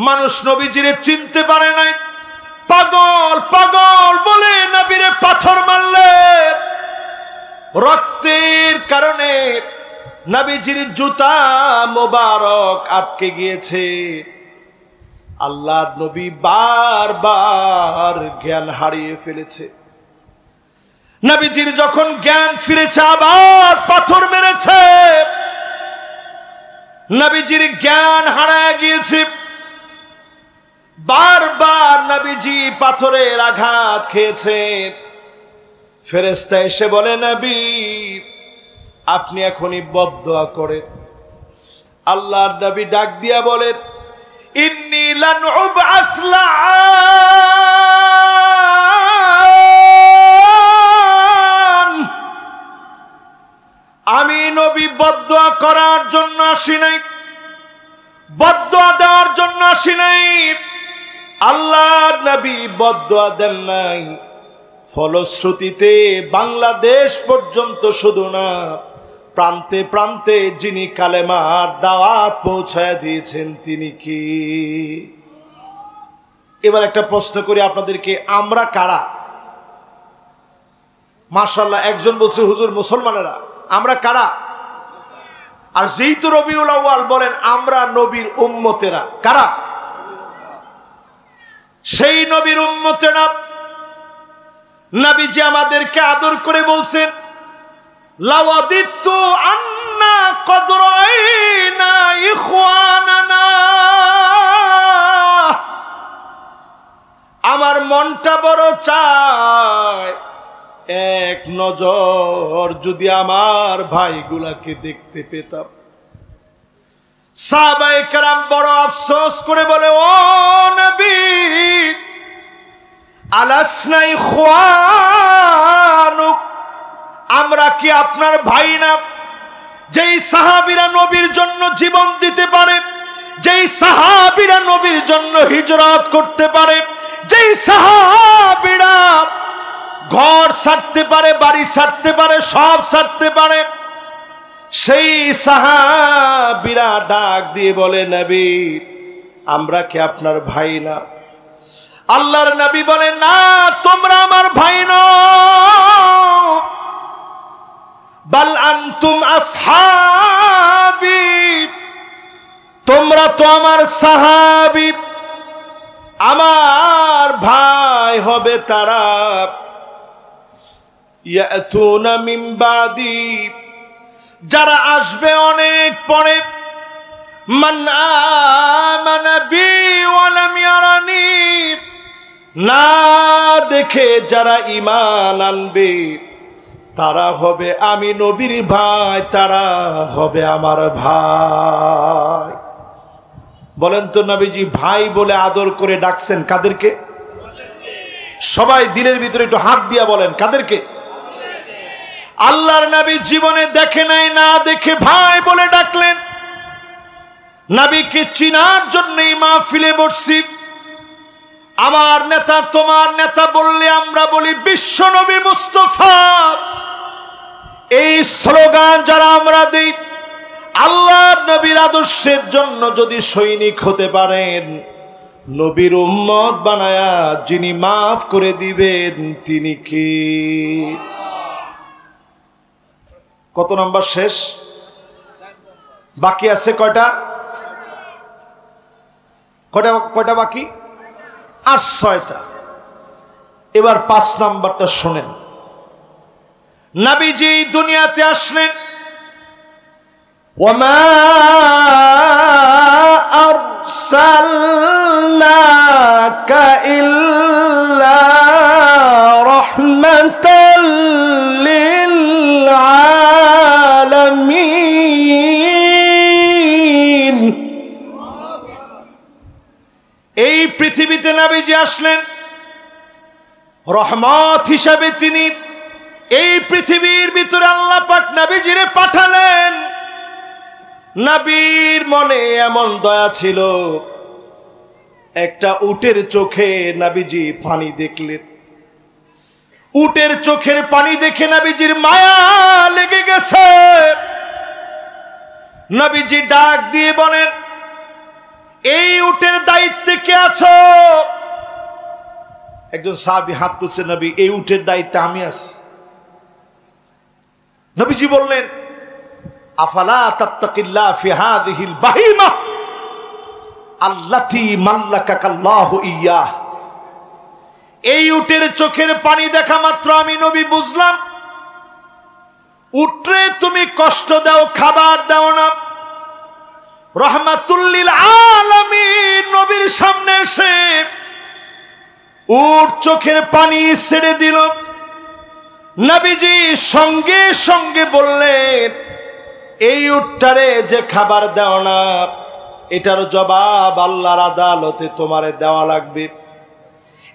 মানুষ নবীজিরে চিনতে পারে নাই, পাগল পাগল বলে নবীরে পাথর মারলেন। রক্তের কারণে নবীজির জুতা মোবারক আটকে গিয়েছে। আল্লাহর নবী বারবার জ্ঞান হারিয়ে ফেলেছে। নবীজির যখন জ্ঞান ফিরেছে আবার পাথর মেরেছে। নবীজির জ্ঞান হারায় গিয়েছে। বারবার নবীজি পাথরের আঘাত খেয়েছেন। ফেরেশতা এসে বলে, নবী আপনি এখনই বদদুয়া করেন। আল্লাহর নবী ডাক দিয়া বলেন, ইন্নী লান উবআস লাআন, আমি নবী বদদুয়া করার জন্য আসি নাই, বদদুয়া দেওয়ার জন্য আসি নাই। আল্লাহর নবী বদদুয়া দেন নাই। ফলশ্রুতিতে বাংলাদেশ পর্যন্ত শুধু না, প্রান্তে প্রান্তে যিনি কালেমার দাওয়াত পৌঁছায় দিয়েছেন তিনি কি? এবার একটা প্রশ্ন করি আপনাদেরকে, আমরা কারা? মাশাআল্লাহ, একজন বলছে হুজুর মুসলমানেরা। আমরা কারা? আর যেই তো রবিউল আউয়াল বলেন আমরা নবীর উম্মতেরা। কারা? সেই নবীর উম্মতেরা। নবীজি আমাদেরকে আদর করে বলছেন, লাওয়াদিতু আন্না কদ রাআইনা ইখওয়ানানা, আমার মনটা বড় চায় এক নজর যদি আমার ভাইগুলাকে দেখতে পেতাম। সাহাবায়ে কেরাম বড় আফসোস করে বলে, ও নবী আলাসনা ইখওয়ানুক, আমরা কি আপনার ভাই না? যেই সাহাবীরা নবীর জন্য জীবন দিতে পারে, যেই সাহাবীরা নবীর জন্য হিজরত করতে পারে, যেই সাহাবীরা ঘর ছাড়তে পারে, বাড়ি ছাড়তে পারে, সব ছাড়তে পারে, সেই সাহাবীরা ডাক দিয়ে বলে, নবী আমরা কি আপনার ভাই না? আল্লাহর নবী বলেন, না তোমরা আমার ভাই নও, বাল আনতুম আসহাবি, তোমরা তো আমার সাহাবী। আমার ভাই হবে তারা, ইয়াতুনা মিন বাদি, যারা আসবে অনেক পরে, মান আমানা বি ওয়া লাম ইয়ারানি, না দেখে যারা ঈমান আনবে তারা হবে আমি নবীর ভাই, তারা হবে আমার ভাই। বলেন তো নবীজি ভাই বলে আদর করে ডাকছেন কাদেরকে? সবাই দিলের ভিতরে একটু হাত দিয়া বলেন কাদেরকে? আল্লাহর নবী জীবনে দেখে নাই, না দেখে ভাই বলে ডাকলেন। নবীকে চিনার জন্যই মাহফিলে বসছি। আমার নেতা তোমার নেতা বললে আমরা বলি বিশ্ব নবী মুস্তাফা। এই স্লোগান যারা আমরা দিই, আল্লাহর নবীর আদর্শের জন্য যদি সৈনিক হতে পারেন, নবীর উম্মত বানায়া যিনি মাফ করে দিবেন তিনি কি? কত নাম্বার শেষ? বাকি আছে কয়টা? কয়টা বাকি? আর 6টা। এবার 5 নাম্বারটা শোনেন। নবীজি দুনিয়াতে আসলেন, ওয়ামা আরসালনাকা ইল্লা রাহমাতাল লিল আলামিন। পৃথিবীতে নবীজি আসলেন রহমত হিসাবে, তিনি এই পৃথিবীর ভিতরে আল্লাহ পাক নবীজিরে পাঠালেন। নবীর মনে এমন দয়া ছিল, একটা উটের চোখে নবীজি পানি দেখলেন। উটের চোখের পানি দেখে নবীজির মায়া লেগে গেছে। নবীজি ডাক দিয়ে বলেন, এই উটের দায়িত্বে কে আছো? একজন সাহাবী হাত তুলছে, নবী এই উটের দায়িত্বে আমি আছি। নবীজি বললেন, আফালা তাত্তাকিল্লাহ ফি হাযিহিল বাহিমা আল্লাতী মাল্লাকাকাল্লাহু ইয়্যাহ। এই উটের চোখের পানি দেখা মাত্র আমি নবী বুঝলাম, উটরে তুমি কষ্ট দাও, খাবার দাও না। রাহমাতুল লিল আলামিন নবীর সামনে এসে উট চোখের পানি ছেড়ে দিল। নবীজি সঙ্গে সঙ্গে বললেন, এই উটটারে যে খাবার দাও না, এটার জবাব আল্লাহর আদালতে তোমারে দেওয়া লাগবে।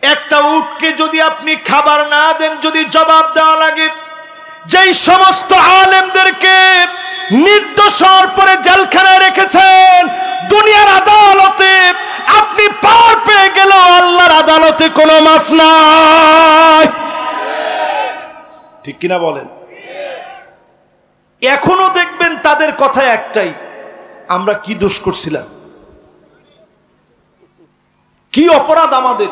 একটা উটকে যদি আপনি খাবার না দেন, যদি জবাব দেওয়া লাগে, যেই সমস্ত আলেমদেরকে নির্দোষের পরে জেলখানায় রেখেছেন, দুনিয়ার আদালতে আপনি পার পেয়ে গেলেও আল্লাহর আদালতে কোনো মাফ নাই। ঠিক কিনা বলেন? এখনো দেখবেন তাদের কথা একটাই, আমরা কি দোষ করছিলাম, কি অপরাধ আমাদের।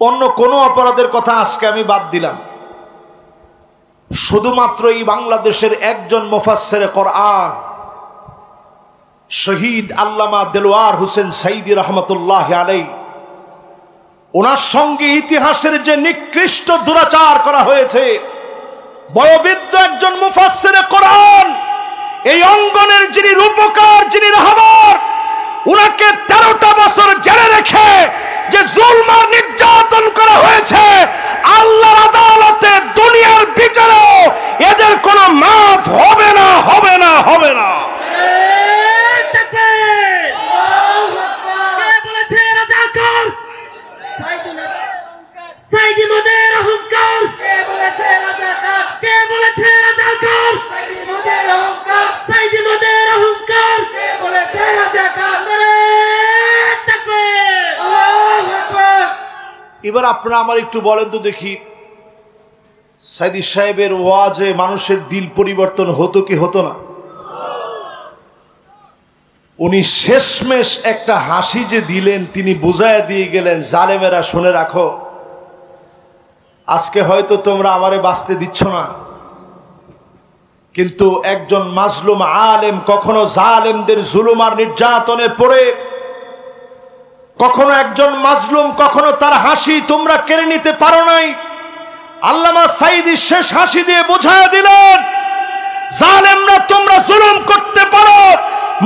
অন্য কোন অপরাধের কথা আজকে আমি বাদ দিলাম, শুধুমাত্র এই বাংলাদেশের একজন মুফাসসিরে কোরআন শহীদ আল্লামা দেলোয়ার হোসেন সাইদী রহমতুল্লাহ আলাইহি, ওনার সঙ্গে ইতিহাসের যে নিকৃষ্ট দুরাচার করা হয়েছে, বয়োবৃদ্ধ একজন মুফাসসিরে কোরআন, এই অঙ্গনের যিনি রূপকার, যিনি রাহবার, উনাকে 13টা বছর জেলে রেখে যে জুলম আর নির্যাতন করা হয়েছে, আল্লাহর আদালতে দুনিয়ার বিচারে এদের কোনো মাফ হবে না, হবে না, হবে না। এবার আপনারা আমার একটু বলেন তো দেখি, সাইদী সাহেবের ওয়াজে মানুষের দিল পরিবর্তন হতো কি হতো না? উনি শেষমেশ একটা হাসি যে দিলেন, তিনি বুঝায় দিয়ে গেলেন, জালেমেরা শুনে রাখো, আজকে হয়তো তোমরা আমারে বাঁচতে দিচ্ছ না, কিন্তু একজন মাজলুম আলেম কখনো জালেমদের জুলুম আর নির্যাতনে পড়ে, কখনো একজন মাজলুম, কখনো তার হাসি তোমরা কেড়ে নিতে পারো নাই। আল্লামা সাইদী শেষ হাসি দিয়ে বুঝায় দিলেন, জালেমরা তোমরা জুলুম করতে পারো,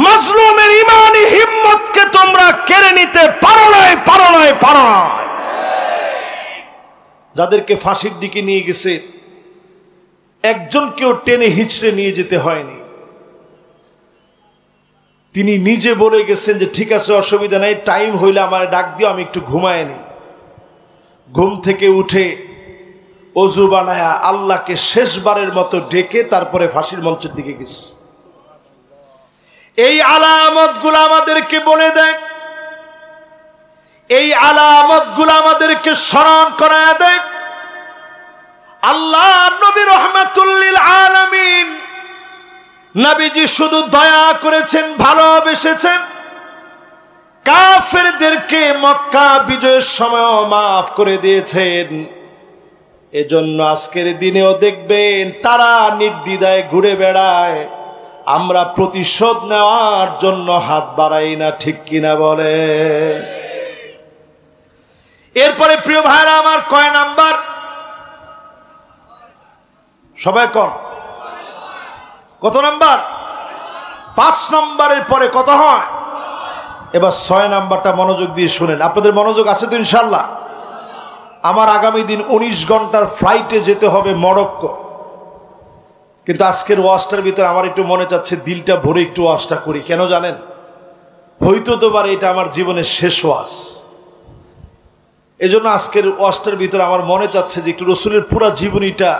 মাজলুমের ইমানি হিম্মতকে তোমরা কেড়ে নিতে পারো নাই, পারো নাই, পারো নাই। যাদেরকে ফাঁসির দিকে নিয়ে গেছে, একজনকেও টেনে হিচড়ে নিয়ে যেতে হয়নি। তিনি নিজে বলে গেছেন যে ঠিক আছে, অসুবিধা নাই, টাইম হইলে আমার ডাক দিও, আমি একটু ঘুমায় নি। ঘুম থেকে উঠে অজু বানায়া আল্লাহকে শেষবারের মতো ডেকে তারপরে ফাঁসির মঞ্চের দিকে গেছে। এই আলামতগুলো আমাদেরকে বলে দেয়, এই আলামতগুলো আমাদেরকে স্মরণ করায় দেয়, আল্লাহ নবী রাহমাতুল লিল আলামিন নবীজি শুধু দয়া করেছেন, ভালোবেসেছেন, কাফেরদেরকে মক্কা বিজয়ের সময় মাফ করে দিয়েছেন। এজন্য আজকের দিনেও দেখবেন তারা নির্দ্বিধায় ঘুরে বেড়ায়, আমরা প্রতিশোধ নেওয়ার জন্য হাত বাড়াই না। ঠিক কিনা বলে? এরপরে প্রিয় ভাইরা আমার, কয় নাম্বার? সবাই কন, কত নাম্বার? 5 নম্বরের পরে কত হয়? এবার 6 নাম্বারটা মনোযোগ দিয়ে শুনেন। আপনাদের মনোযোগ আছে তো ইনশাল্লাহ? আমার আগামী দিন 19 ঘন্টার ফ্লাইটে যেতে হবে মরক্কো, কিন্তু আজকের ওয়াজটার ভিতরে আমার একটু মনে চাচ্ছে দিলটা ভরে একটু ওয়াজটা করি। কেন জানেন? হইতো তো পারে এটা আমার জীবনের শেষ ওয়াজ। এজন্য আজকের ওয়াজটার ভিতরে আমার মনে চাচ্ছে যে একটু রসুলের পুরা জীবনীটা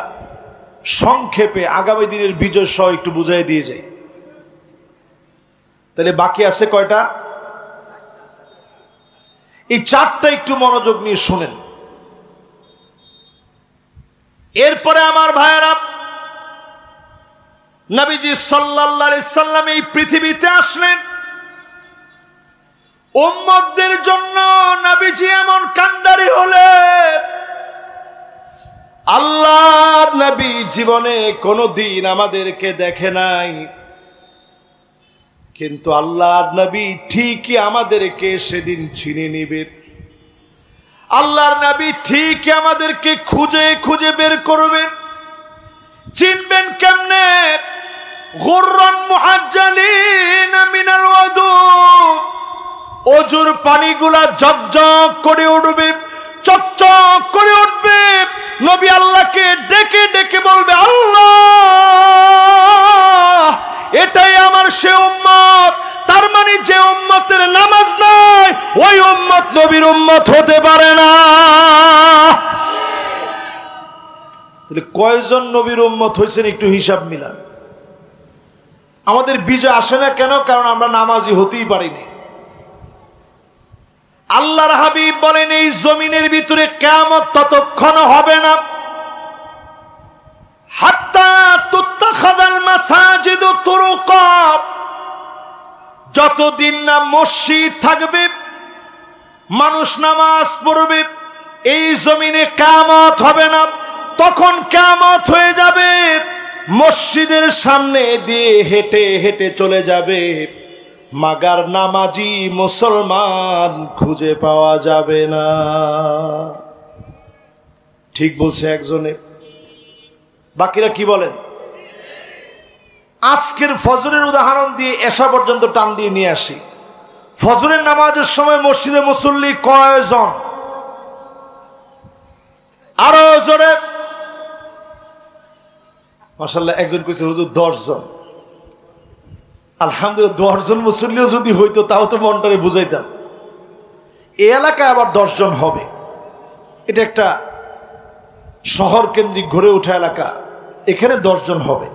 সংক্ষেপে আগামী দিনের বিজয় সহ একটু বুঝাই দিয়ে যাই। তাহলে বাকি আছে কয়টা? এই চারটা একটু মনোযোগ নিয়ে শুনেন। এরপরে আমার ভাইয়েরা, নবীজি সাল্লাল্লাহু আলাইহি সাল্লাম এই পৃথিবীতে আসলেন উম্মতদের জন্য। নবীজি এমন কান্ডারি হলেন, আল্লাহর নবী জীবনে কোনোদিন আমাদেরকে দেখে নাই, কিন্তু আল্লাহর নবী ঠিকই আমাদেরকে সেদিন চিনে নিবেন। আল্লাহর নবী ঠিকই আমাদেরকে খুঁজে খুঁজে বের করবেন। চিনবেন কেমনে? গুররান মুহাজ্জালিন মিনাল ওয়াদু, ওজুর পানিগুলা ঝকঝক করে উঠবে, চকচক করে উঠবে। নবী আল্লাহকে ডেকে ডেকে বলবে, আল্লাহ এটাই আমার সে উম্মত। তার মানে যে উম্মতের নামাজ নাই ওই উম্মত নবীর উম্মত হতে পারে না। তাহলে কয়জন নবীর উম্মত হয়েছেন একটু হিসাব মিলান। আমাদের বিজয় আসে না কেন? কারণ আমরা নামাজি হতেই পারিনি। আল্লাহর হাবিব বলেন, এই জমিনের ভিতরে কিয়ামত ততক্ষণ হবে না হাত্তা তুত্তাখাযাল মাসাজিদু তুরুকা, যতদিন না মসজিদ থাকবে, মানুষ নামাজ পড়বে, এই জমিনে কিয়ামত হবে না। তখন কিয়ামত হয়ে যাবে, মসজিদের সামনে দিয়ে হেঁটে হেঁটে চলে যাবে, মাগার নামাজি মুসলমান খুঁজে পাওয়া যাবে না। ঠিক বলছে একজনে, বাকিরা কি বলেন? আজকের ফজরের উদাহরণ দিয়ে এশা পর্যন্ত টান দিয়ে নিয়ে আসি। ফজরের নামাজের সময় মসজিদে মুসল্লি কয়জন? আরো জোরে মাশাআল্লাহ। একজন কইছে হুজুর 10 জন। আলহামদুলিল্লাহ, 10 জন মুসল্লিও যদি হইতো তাও তো মনটারে বুঝাইতাম। এই এলাকায় আবার 10 জন হবে। এটা একটা শহর কেন্দ্রিক গড়ে ওঠা এলাকা, এখানে 10 জন হবে।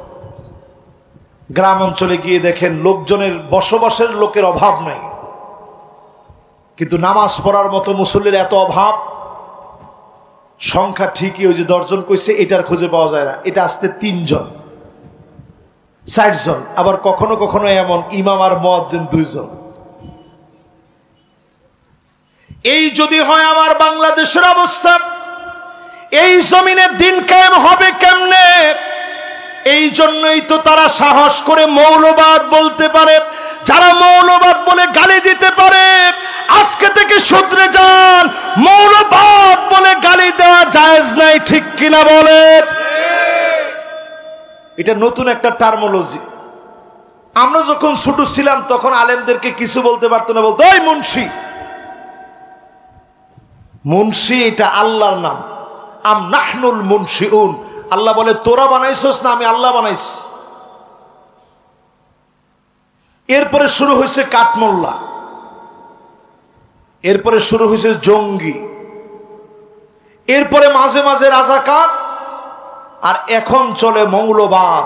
গ্রাম অঞ্চলে গিয়ে দেখেন লোকজনের বসবাসের লোকের অভাব নাই, কিন্তু নামাজ পড়ার মতো মুসল্লির এত অভাব। সংখ্যা ঠিকই ওই যে 10 জন কইছে, এটার খুঁজে পাওয়া যায় না। এটা আসতে 3 জন 60 জন। আবার কখনো কখনো এমন ইমাম আর মুয়াজ্জিন 2 জন। এই যদি হয় আমার বাংলাদেশের অবস্থা, এই জমিনে দিন কায়েম হবে কেমনে? এই জন্যই তো তারা সাহস করে মৌলবাদ বলতে পারে। যারা মৌলবাদ বলে গালি দিতে পারে, আজকে থেকে শুধরে যান। মৌলবাদ বলে গালি দেওয়া জায়েজ নাই, ঠিক কিনা বলেন? এটা নতুন একটা টার্মোলজি। আমরা যখন ছোট ছিলাম তখন আলেমদেরকে কিছু বলতে পারতো না, বলতো ওই মুন্সি। মুন্সি এটা আল্লাহর নাম। আম নাহনুল মুনশিউন, আল্লাহ বলে তোরা বানাইছস না, আমি আল্লাহ বানাইছি। এরপরে শুরু হয়েছে কাঠমোল্লা, এরপরে শুরু হয়েছে জঙ্গি, এরপরে মাঝে মাঝে রাজাকার, আর এখন চলে মৌলবাদ।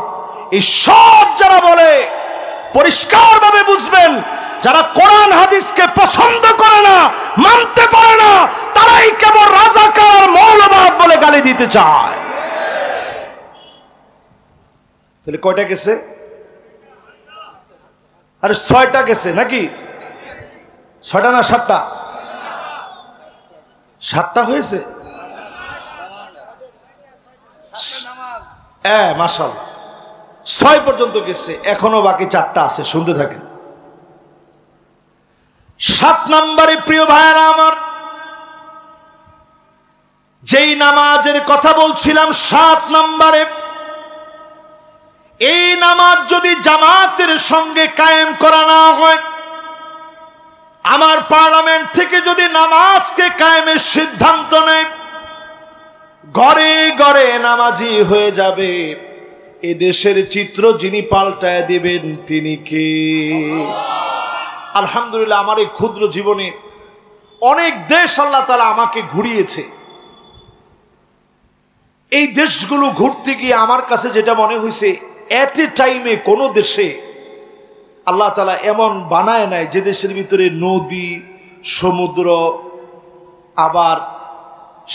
এই সব যারা বলে পরিষ্কার ভাবে বুঝবেন, যারা কোরআন হাদিসকে পছন্দ করে না, মানতে পারে না, তারাই কেবল রাজাকার মৌলবাদ বলে গালি দিতে চায়। তাহলে কয়টা গেছে? আরে 6টা গেছে নাকি? 6টা না 7টা? 7টা হয়েছে। মাশাআল্লাহ, 6 পর্যন্ত গেছে, এখনো বাকি 4টা আছে, শুনতে থাকেন। 7 নম্বরে প্রিয় ভাইরা আমার, যেই নামাজের কথা বলছিলাম 7 নম্বরে, এই নামাজ যদি জামাতের সঙ্গে কায়েম করা না হয়, আমার পার্লামেন্ট থেকে যদি নামাজকে কায়েমের সিদ্ধান্ত নেয়, ঘরে ঘরে নামাজি হয়ে যাবে, এ দেশের চিত্র যিনি পাল্টায় দিবেন তিনি কে? আলহামদুলিল্লাহ আমার এই ক্ষুদ্র জীবনে অনেক দেশ আল্লাহ তাআলা আমাকে ঘুরিয়েছে। এই দেশগুলো ঘুরতে গিয়ে আমার কাছে যেটা মনে হয়েছে, এট এ টাইমে কোনো দেশে আল্লাহ তাআলা এমন বানায় নাই যে দেশের ভিতরে নদী, সমুদ্র, আবার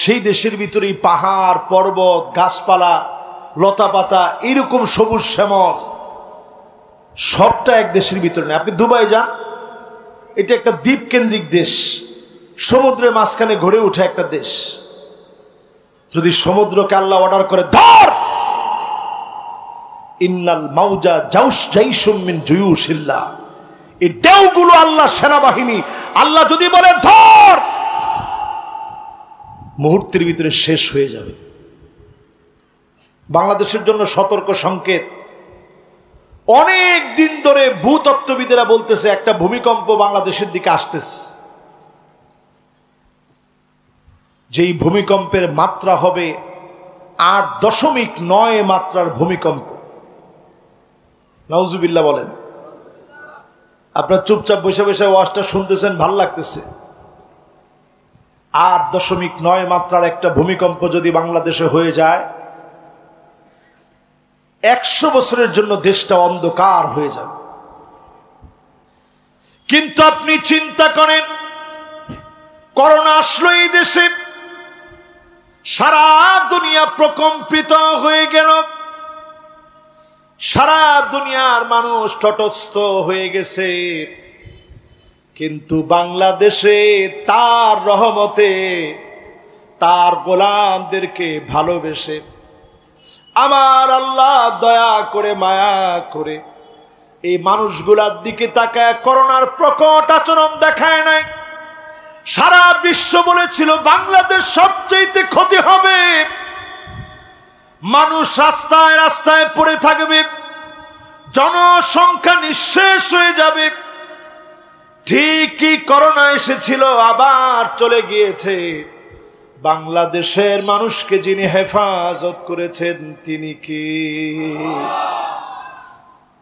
সেই দেশের ভিতরেই পাহাড়, পর্বত, গাছপালা, লতাপাতা, এইরকম সবুজ শ্যামল সবটা এক দেশের ভিতরে নেই। আপনি দুবাই যান, এটা একটা দ্বীপ কেন্দ্রিক দেশ, সমুদ্রের মাঝখানে গড়ে ওঠা একটা দেশ। যদি সমুদ্রকে আল্লাহ অর্ডার করে ধর, ইন্নাল মাউজা জাইশুম মিন জুয়ুশিল্লাহ, এই ঢেউগুলো আল্লাহ সেনাবাহিনী, আল্লাহ যদি বলে ধর, মুহূর্তের ভিতরে শেষ হয়ে যাবে। বাংলাদেশের জন্য সতর্ক সংকেত। অনেক দিন ধরে ভূতত্ত্ববিদেরা বলতেছে একটা ভূমিকম্প বাংলাদেশের দিকে আসতেছে, যেই ভূমিকম্পের মাত্রা হবে 8.9 মাত্রার ভূমিকম্প। নাউজুবিল্লাহ বলেন। আপনার চুপচাপ বসে বসে ওয়াজটা শুনতেছেন, ভাল লাগতেছে। 8.9 মাত্রার একটা ভূমিকম্প যদি বাংলাদেশে হয়ে যায়, 100 বছরের জন্য দেশটা অন্ধকার হয়ে যাবে। কিন্তু আপনি চিন্তা করেন, করোনা আসলো এই দেশে, সারা দুনিয়া প্রকম্পিত হয়ে গেল, সারা দুনিয়ার মানুষ তটস্থ হয়ে গেছে। কিন্তু বাংলাদেশে তার রহমতে, তার গোলামদেরকে ভালোবেসে আমার আল্লাহ দয়া করে, মায়া করে এই মানুষগুলার দিকে তাকায় করোনার প্রকট আচরণ দেখায় নাই। সারা বিশ্ব বলেছিল বাংলাদেশ সবচেয়ে ক্ষতি হবে, মানুষ রাস্তায় রাস্তায় পড়ে থাকবে, জনসংখ্যা নিঃশেষ হয়ে যাবে। ঠিকই করোনা এসেছিল, আবার চলে গিয়েছে। বাংলাদেশের মানুষকে যিনি হেফাজত করেছেন তিনি কি?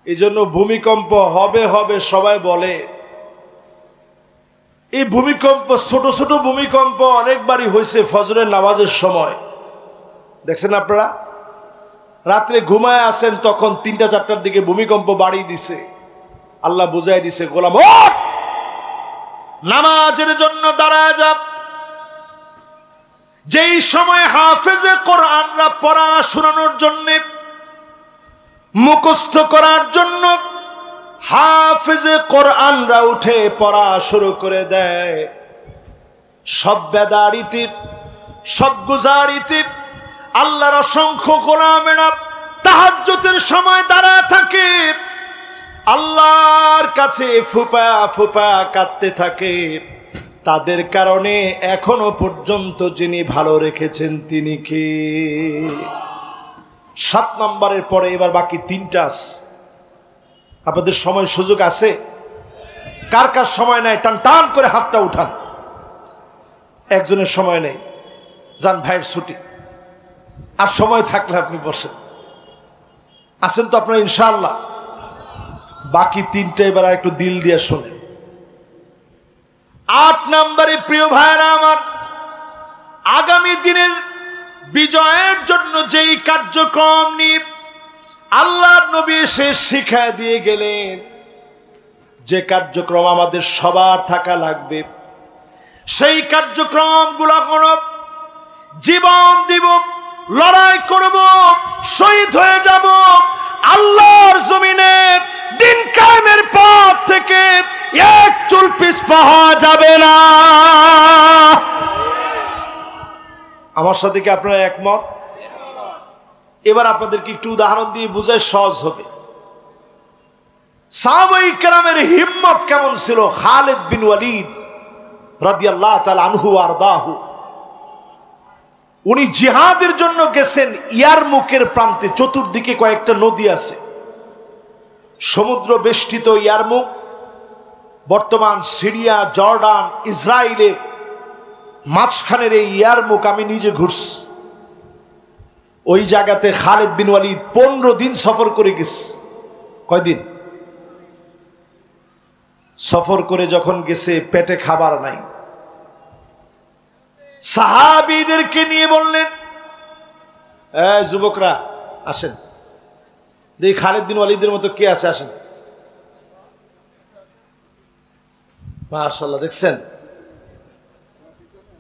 এই জন্য ভূমিকম্প হবে হবে সবাই বলে। এই ভূমিকম্প, ছোট ছোট ভূমিকম্প অনেকবারই হয়েছে ফজরের নামাজের সময়। দেখছেন আপনারা, রাত্রে ঘুমায় আসেন, তখন 3টা-4টার দিকে ভূমিকম্প বাড়িয়ে দিছে। আল্লাহ বুঝাই দিছে, গোলাম ওঠ, নামাজের জন্য দাঁড়ায় যা। যেই সময় হাফেজে কোরআনরা পড়া শোনানোর জন্য, মুখস্থ করার জন্য হাফেজে কোরআনরা উঠে পড়া শুরু করে দেয়, সব বেদারিতে, সব গুজারিতে আল্লাহর অসংখ্য গোলামেরা তাহাজ্জুদের সময় দাঁড়ায় থাকে, আল্লাহর কাছে ফুপা ফুপা কাঁদতে থাকে। তাদের কারণে এখনো পর্যন্ত যিনি ভালো রেখেছেন তিনি কি? 7 নম্বরের পরে এবার বাকি 3টা। আপনাদের সময় সুযোগ আছে? কার কার সময় নাই টান টান করে হাতটা উঠান। একজনের সময় নেই, যান ভাইয়ের ছুটি। আর সময় থাকলে আপনি বসেন। আছেন তো আপনারা ইনশাআল্লাহ? বাকি 3টা এবার একটু দিল দিয়ে শোনেন। 8 নম্বরে প্রিয় ভাইরা আমার, আগামী দিনের বিজয়ের জন্য যেই কার্যক্রম নিয়ে আল্লাহর নবী এসে শিখায় দিয়ে গেলেন, যে কার্যক্রম আমাদের সবার থাকা লাগবে, সেই কার্যক্রমগুলো হলো জীবন দিব, লড়াই করব, শহীদ হয়ে যাব, আল্লাহর জমিনে দিন কায়েমের পথ থেকে এক চুল পিছপা হওয়া যাবে না। আমার সাথে কি আপনারা একমত? এবার আপনাদেরকে একটু উদাহরণ দিয়ে বুঝায় সহজ হবে। সাহাবায়ে কেরামের হিম্মত কেমন ছিল। খালিদ বিন ওয়ালিদ রাদিয়াল্লাহু তাআলা আনহু আরদাহু, উনি জিহাদের জন্য গেছেন ইয়ারমুকের প্রান্তে। চতুর্দিকে কয়েকটা নদী আছে, সমুদ্র বেষ্টিত ইয়ারমুক, বর্তমান সিরিয়া, জর্ডান, ইসরায়েলে মাঝখানের এই ইয়ারমুক আমি নিজে ঘুরছি। ওই জায়গাতে খালিদ বিন ওয়ালিদ 15 দিন সফর করে গেছে। কয়দিন? সফর করে যখন গেছে পেটে খাবার নাই, সাহাবীদেরকে নিয়ে বললেন, যুবকরা আসেন, যে খালিদ বিন ওয়ালিদের মতো কে আছে আসেন। মাশাআল্লাহ, দেখছেন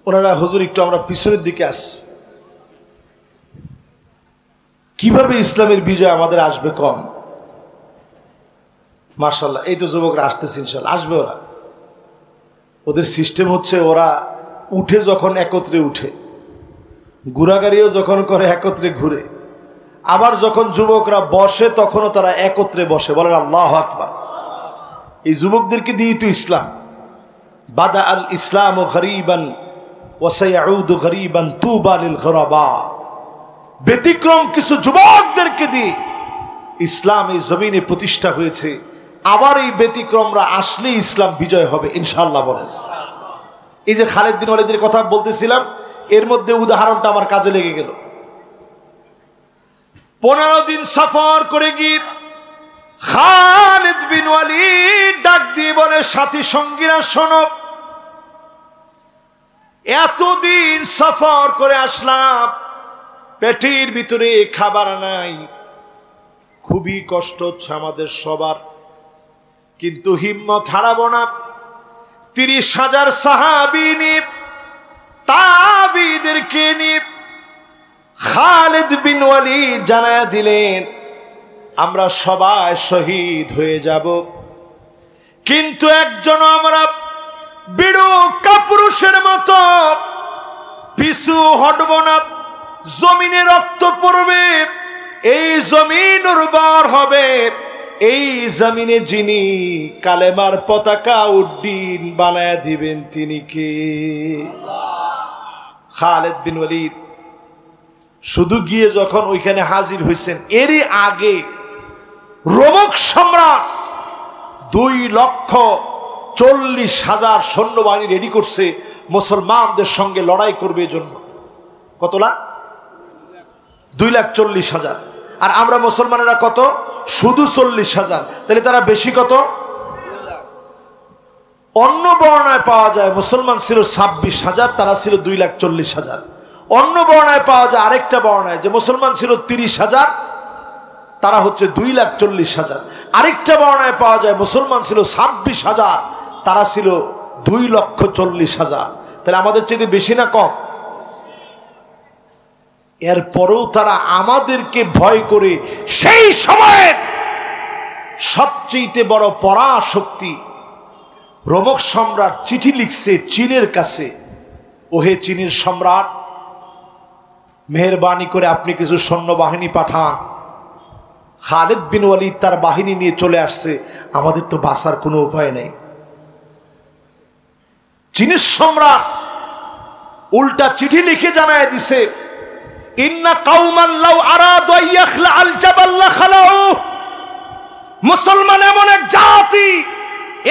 ওনারা, হুজুর একটু আমরা পিছনের দিকে আসি, কিভাবে ইসলামের বিজয় আমাদের আসবে কম। মাশাআল্লাহ, এই তো যুবকরা আসতেছে, ইনশাআল্লাহ আসবে ওরা। ওদের সিস্টেম হচ্ছে ওরা উঠে যখন একত্রে উঠে, ঘোরাগাড়িও যখন করে একত্রে ঘুরে, আবার যখন যুবকরা বসে তখনও তারা একত্রে বসে। বলেন আল্লাহু আকবার। এই যুবকদেরকে দিয়েই তো ইসলাম। বাদা আল ইসলাম গরীবান ওয়া সায়াউদু গরীবান তুবা লিল গুরাবা। ব্যতিক্রম কিছু যুবকদেরকে দিয়ে ইসলাম এই জমিনে প্রতিষ্ঠা হয়েছে, আবার এই ব্যতিক্রমরা আসলে ইসলাম বিজয় হবে ইনশাআল্লাহ। বলেন, এই যে খালিদ বিন ওয়ালিদের কথা বলতেছিলাম, এর মধ্যে উদাহরণটা আমার কাজে লেগে গেল। 15 দিন সফর করে গিয়ে খালিদ বিন ওয়ালিদ ডাক দিয়ে বলে, সাথী সঙ্গীরা শোনো, এতদিন সফর করে আসলাম, পেটের ভিতরে খাবার নাই, খুবই কষ্ট হচ্ছে আমাদের সবার, কিন্তু হিম্মত হারাবো না। 30,000 সাহাবী নিয়ে, তাবিঈদেরকে নিয়ে খালিদ বিন ওয়ালিদ জানায়া দিলেন, আমরা সবাই শহীদ হয়ে যাব, কিন্তু একজন আমরা বিড়ু কাপুরুষের মতো পিছু হটব না। জমিনে রক্ত পড়বে, এই জমিন উর্বর হবে, এই জমিনে যিনি কালেমার পতাকা উড্ডীন বানায় দিবেন তিনি কে? খালিদ বিন ওয়ালিদ শুধু গিয়ে যখন ওইখানে হাজির হয়েছেন, এরই আগে রোমক সম্রাট 2,40,000 সৈন্যবাহিনী রেডি করছে মুসলমানদের সঙ্গে লড়াই করবে জন্য। কত লাখ? 2,40,000। আর আমরা মুসলমানেরা কত? শুধু 40,000। তাহলে তারা বেশি কত? অন্য বর্ণায় পাওয়া যায় মুসলমান ছিল 26,000, তারা ছিল 2,40,000। অন্য বর্ণায় পাওয়া যায় আরেকটা বর্ণায় যে মুসলমান ছিল 30,000, তারা হচ্ছে 2,40,000। আরেকটা বর্ণায় পাওয়া যায় মুসলমান ছিল 26,000, তারা ছিল 2,40,000। তাহলে আমাদের চেয়ে বেশি না কম? এরপরেও তারা আমাদেরকে ভয় করে সেই সময়ের সবচেয়ে বড় পরাশক্তি রোমক সম্রাট চিঠি লিখছে চীনের কাছে, ওহে চীনের সম্রাট, মেহেরবানি করে আপনি কিছু সৈন্যবাহিনী পাঠান। খালিদ বিন ওয়ালিদ তার বাহিনী নিয়ে চলে আসছে, আমাদের তো বাঁচার কোনো উপায় নেই। চীনের সম্রাট উল্টা চিঠি লিখে জানায় দিছে, ইন্না কাওমান লাউ আরাদু আইয়াখলা আল জাবাল লাখালাউ। মুসলমান এমন এক জাতি,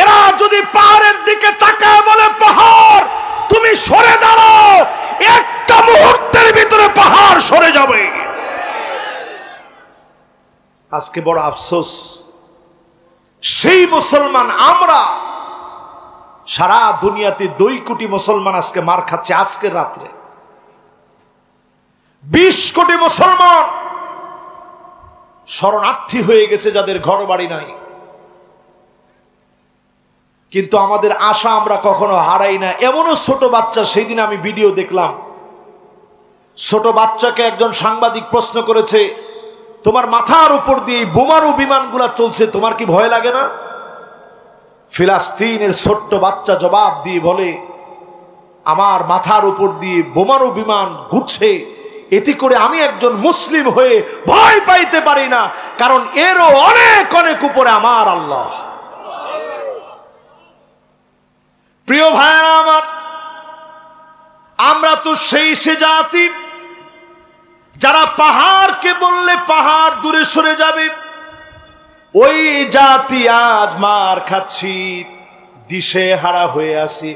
এরা যদি পাহাড়ের দিকে তাকায় বলে পাহাড় তুমি সরে দাঁড়াও, একটা মুহূর্তের ভিতরে পাহাড় সরে যাবে। আজকে বড় আফসোস, সেই মুসলমান আমরা, সারা দুনিয়াতে 2 কোটি মুসলমান আজকে মার খাচ্ছে। আজকের রাত্রে 20 কোটি মুসলমান শরণার্থী হয়ে গেছে, যাদের ঘর বাড়ি নাই। কিন্তু আমাদের আশা আমরা কখনো হারাই না। এমনও ছোট বাচ্চা, সেই দিন আমি ভিডিও দেখলাম, ছোট বাচ্চাকে একজন সাংবাদিক প্রশ্ন করেছে, তোমার মাথার উপর দিয়ে বোমারু বিমানগুলা চলছে, তোমার কি ভয় লাগে না? ফিলিস্তিনের ছোট্ট বাচ্চা জবাব দিয়ে বলে, আমার মাথার উপর দিয়ে বোমারু বিমান ঘুরছে, এতে করে আমি একজন মুসলিম হয়ে ভয় পাইতে পারি না, কারণ এরও অনেক অনেক উপরে আমার আল্লাহ। প্রিয় ভাইরা আমার, আমরা তো সেই সে জাতি যারা পাহাড়কে বললে পাহাড় দূরে সরে যাবে, ওই জাতি আজ মার খাচ্ছি, দিশে হারা হয়ে আছি।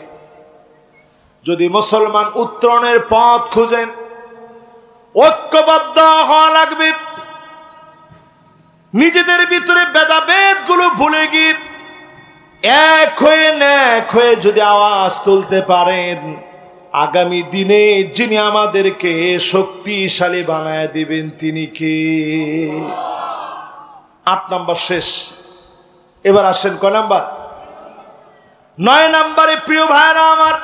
যদি মুসলমান উত্তরণের পথ খুঁজেন, ঐক্যবদ্ধ হওয়া লাগবে। নিজেদের ভিতরে ভেদাভেদ গুলো ভুলে গিয়ে এক হয়ে যদি আওয়াজ তুলতে পারেন, আগামী দিনে যিনি আমাদেরকে শক্তিশালী বানায় দিবেন তিনি কে? 8 নাম্বার শেষ। এবার আসেন কয় নাম্বার? 9 নাম্বারে প্রিয় ভাইরা আমার,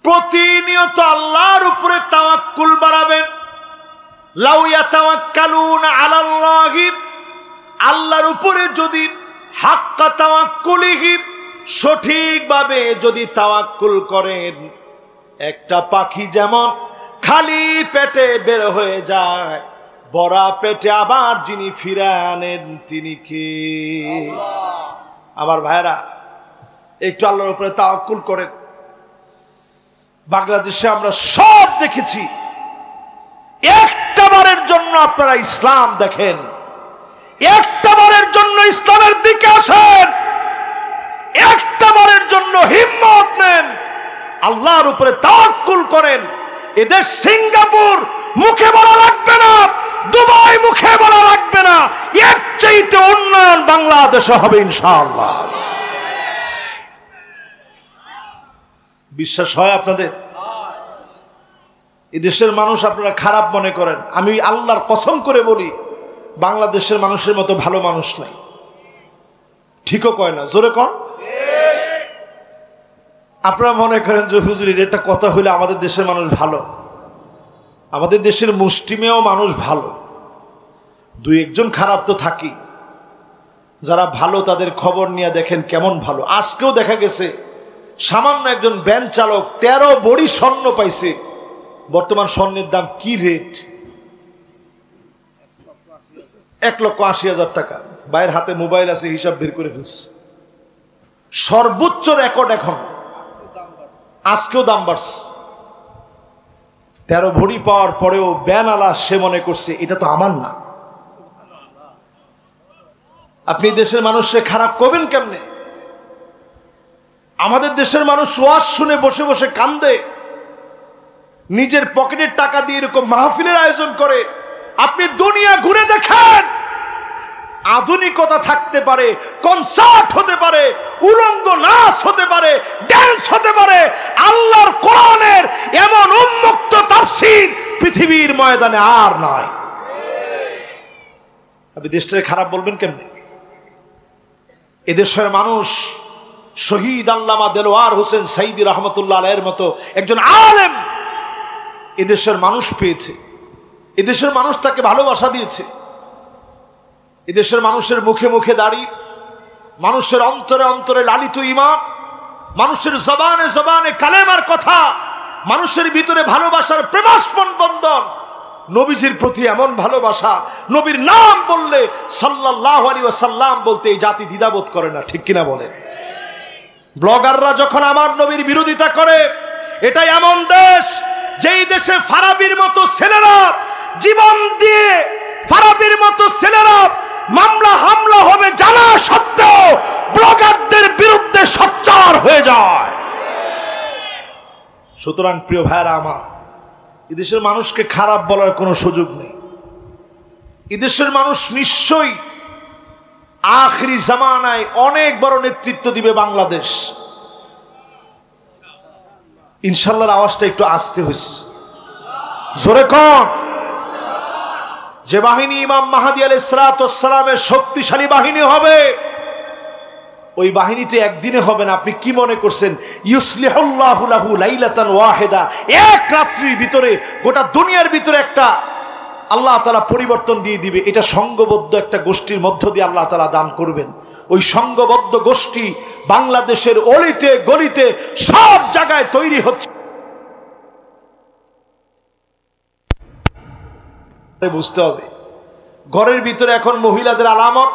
প্রতিনিয়ত আল্লাহর উপরে তাওয়াক্কুল বাড়াবেন। লাউ ইয়াতাওয়াক্কালুনা আলাল্লাহি, আল্লাহর উপরে যদি হাক্কা তাওয়াক্কুলিহি, সঠিকভাবে যদি তাওয়াক্কুল করেন, একটা পাখি যেমন খালি পেটে বের হয়ে যায়, ভরা পেটে আবার যিনি ফিরে আনেন তিনি কে? আমার ভাইরা, একটু আল্লাহর উপরে তাওয়াক্কুল করেন। বাংলাদেশে আমরা সব দেখেছি, একটা বারের জন্য আপনারা ইসলাম দেখেন, একটা বারের জন্য ইসলামের দিকে আসেন, একটা বারের জন্য হিম্মত নেন, আল্লাহর উপরে তাওয়াক্কুল করেন। এদের সিঙ্গাপুর মুখে বলা লাগবে না, দুবাই মুখে বলা লাগবে না, এর চাইতে উন্নয়ন বাংলাদেশে হবে ইনশাআল্লাহ। বিশ্বাস হয় আপনাদের? এদেশের মানুষ আপনারা খারাপ মনে করেন, আমি আল্লাহর কসম করে বলি, বাংলাদেশের মানুষের মতো ভালো মানুষ নাই। ঠিকও কয় না, জোরে কন। আপনারা মনে করেন যে হুজুর এটা কথা হইলে আমাদের দেশের মানুষ ভালো। আমাদের দেশের মুষ্টিমেয় মানুষ ভালো, 2-1 খারাপ তো থাকি। যারা ভালো তাদের খবর নিয়ে দেখেন কেমন ভালো। আজকেও দেখা গেছে সামান্য একজন ভ্যান চালক 13 বড়ি স্বর্ণ পাইছে। বর্তমান স্বর্ণের দাম কি রেট? 1,80,000 টাকা। ভাইয়ের হাতে মোবাইল আছে, হিসাব বের করে ফেলছে। সর্বোচ্চ রেকর্ড এখন, আজকেও দাম বাড়ছে। 13 ভরি পাওয়ার পরেও ব্যানালা সে মনে করছে এটা তো আমার না। আপনি দেশের মানুষকে খারাপ করবেন কেমনে? আমাদের দেশের মানুষ ওয়াজ শুনে বসে বসে কান্দে, নিজের পকেটের টাকা দিয়ে এরকম মাহফিলের আয়োজন করে। আপনি দুনিয়া ঘুরে দেখেন, আধুনিকতা থাকতে পারে, কনসার্ট হতে পারে, উলঙ্গ নাচ হতে পারে, ড্যান্স হতে পারে, আল্লাহর কোরআনের এমন উন্মুক্ত তাফসীর পৃথিবীর ময়দানে আর নয়। আপনি দেশটাকে খারাপ বলবেন কেমনে? এদেশের মানুষ শহীদ আল্লামা দেলোয়ার হোসেন সাইদি রহমতুল্লাহ আলাইহির মতো একজন আলেম এদেশের মানুষ পেয়েছে। এদেশের মানুষ তাকে ভালোবাসা দিয়েছে। এদেশের মানুষের মুখে মুখে দাড়ি, মানুষের অন্তরে অন্তরে লালিত ঈমান, মানুষের জবানে জবানে কালেমার কথা, মানুষের ভিতরে ভালোবাসার প্রেমাস্পন বন্ধন, নবীজির প্রতি এমন ভালোবাসা, নবীর নাম বললে সাল্লাল্লাহু আলাইহি ওয়াসাল্লাম বলতে এই জাতি দ্বিধাবোধ করে না। ঠিক কিনা বলেন? ব্লগাররা যখন আমার নবীর বিরোধিতা করে, এটাই এমন দেশ যেই দেশে ফারাবির মতো ছেলেরা জীবন দিয়ে, ফারাবির মতো ছেলেরা মামলা হামলা হবে জানা সত্ত্বেও ব্লগারদের বিরুদ্ধে সোচ্চার হয়ে যায়। সুতরাং প্রিয় ভাইরা আমার, এদেশের মানুষকে খারাপ বলার কোনো সুযোগ নেই। এদেশের মানুষ নিশ্চয়ই আখিরি জামানায় অনেক বড় নেতৃত্ব দিবে বাংলাদেশ। ইনশাআল্লাহর আওয়াজটা একটু আস্তে হইছে, জোরে কোন। যে বাহিনী ইমাম মাহদী আলাইহিস সালামের শক্তিশালী বাহিনী হবে, ওই বাহিনীতে একদিনে হবে না। আপনি কি মনে করছেন ইউসলিহুল্লাহু লাহু লাইলাতান ওয়াহিদা, এক রাত্রির ভিতরে গোটা দুনিয়ার ভিতরে একটা আল্লাহ তাআলা পরিবর্তন দিয়ে দিবে? এটা সংঘবদ্ধ একটা গোষ্ঠীর মধ্য দিয়ে আল্লাহ তাআলা দান করবেন। ওই সংঘবদ্ধ গোষ্ঠী বাংলাদেশের অলিতে গলিতে সব জায়গায় তৈরি হচ্ছে। বুঝতে হবে, ঘরের ভিতরে এখন মহিলাদের আলামত,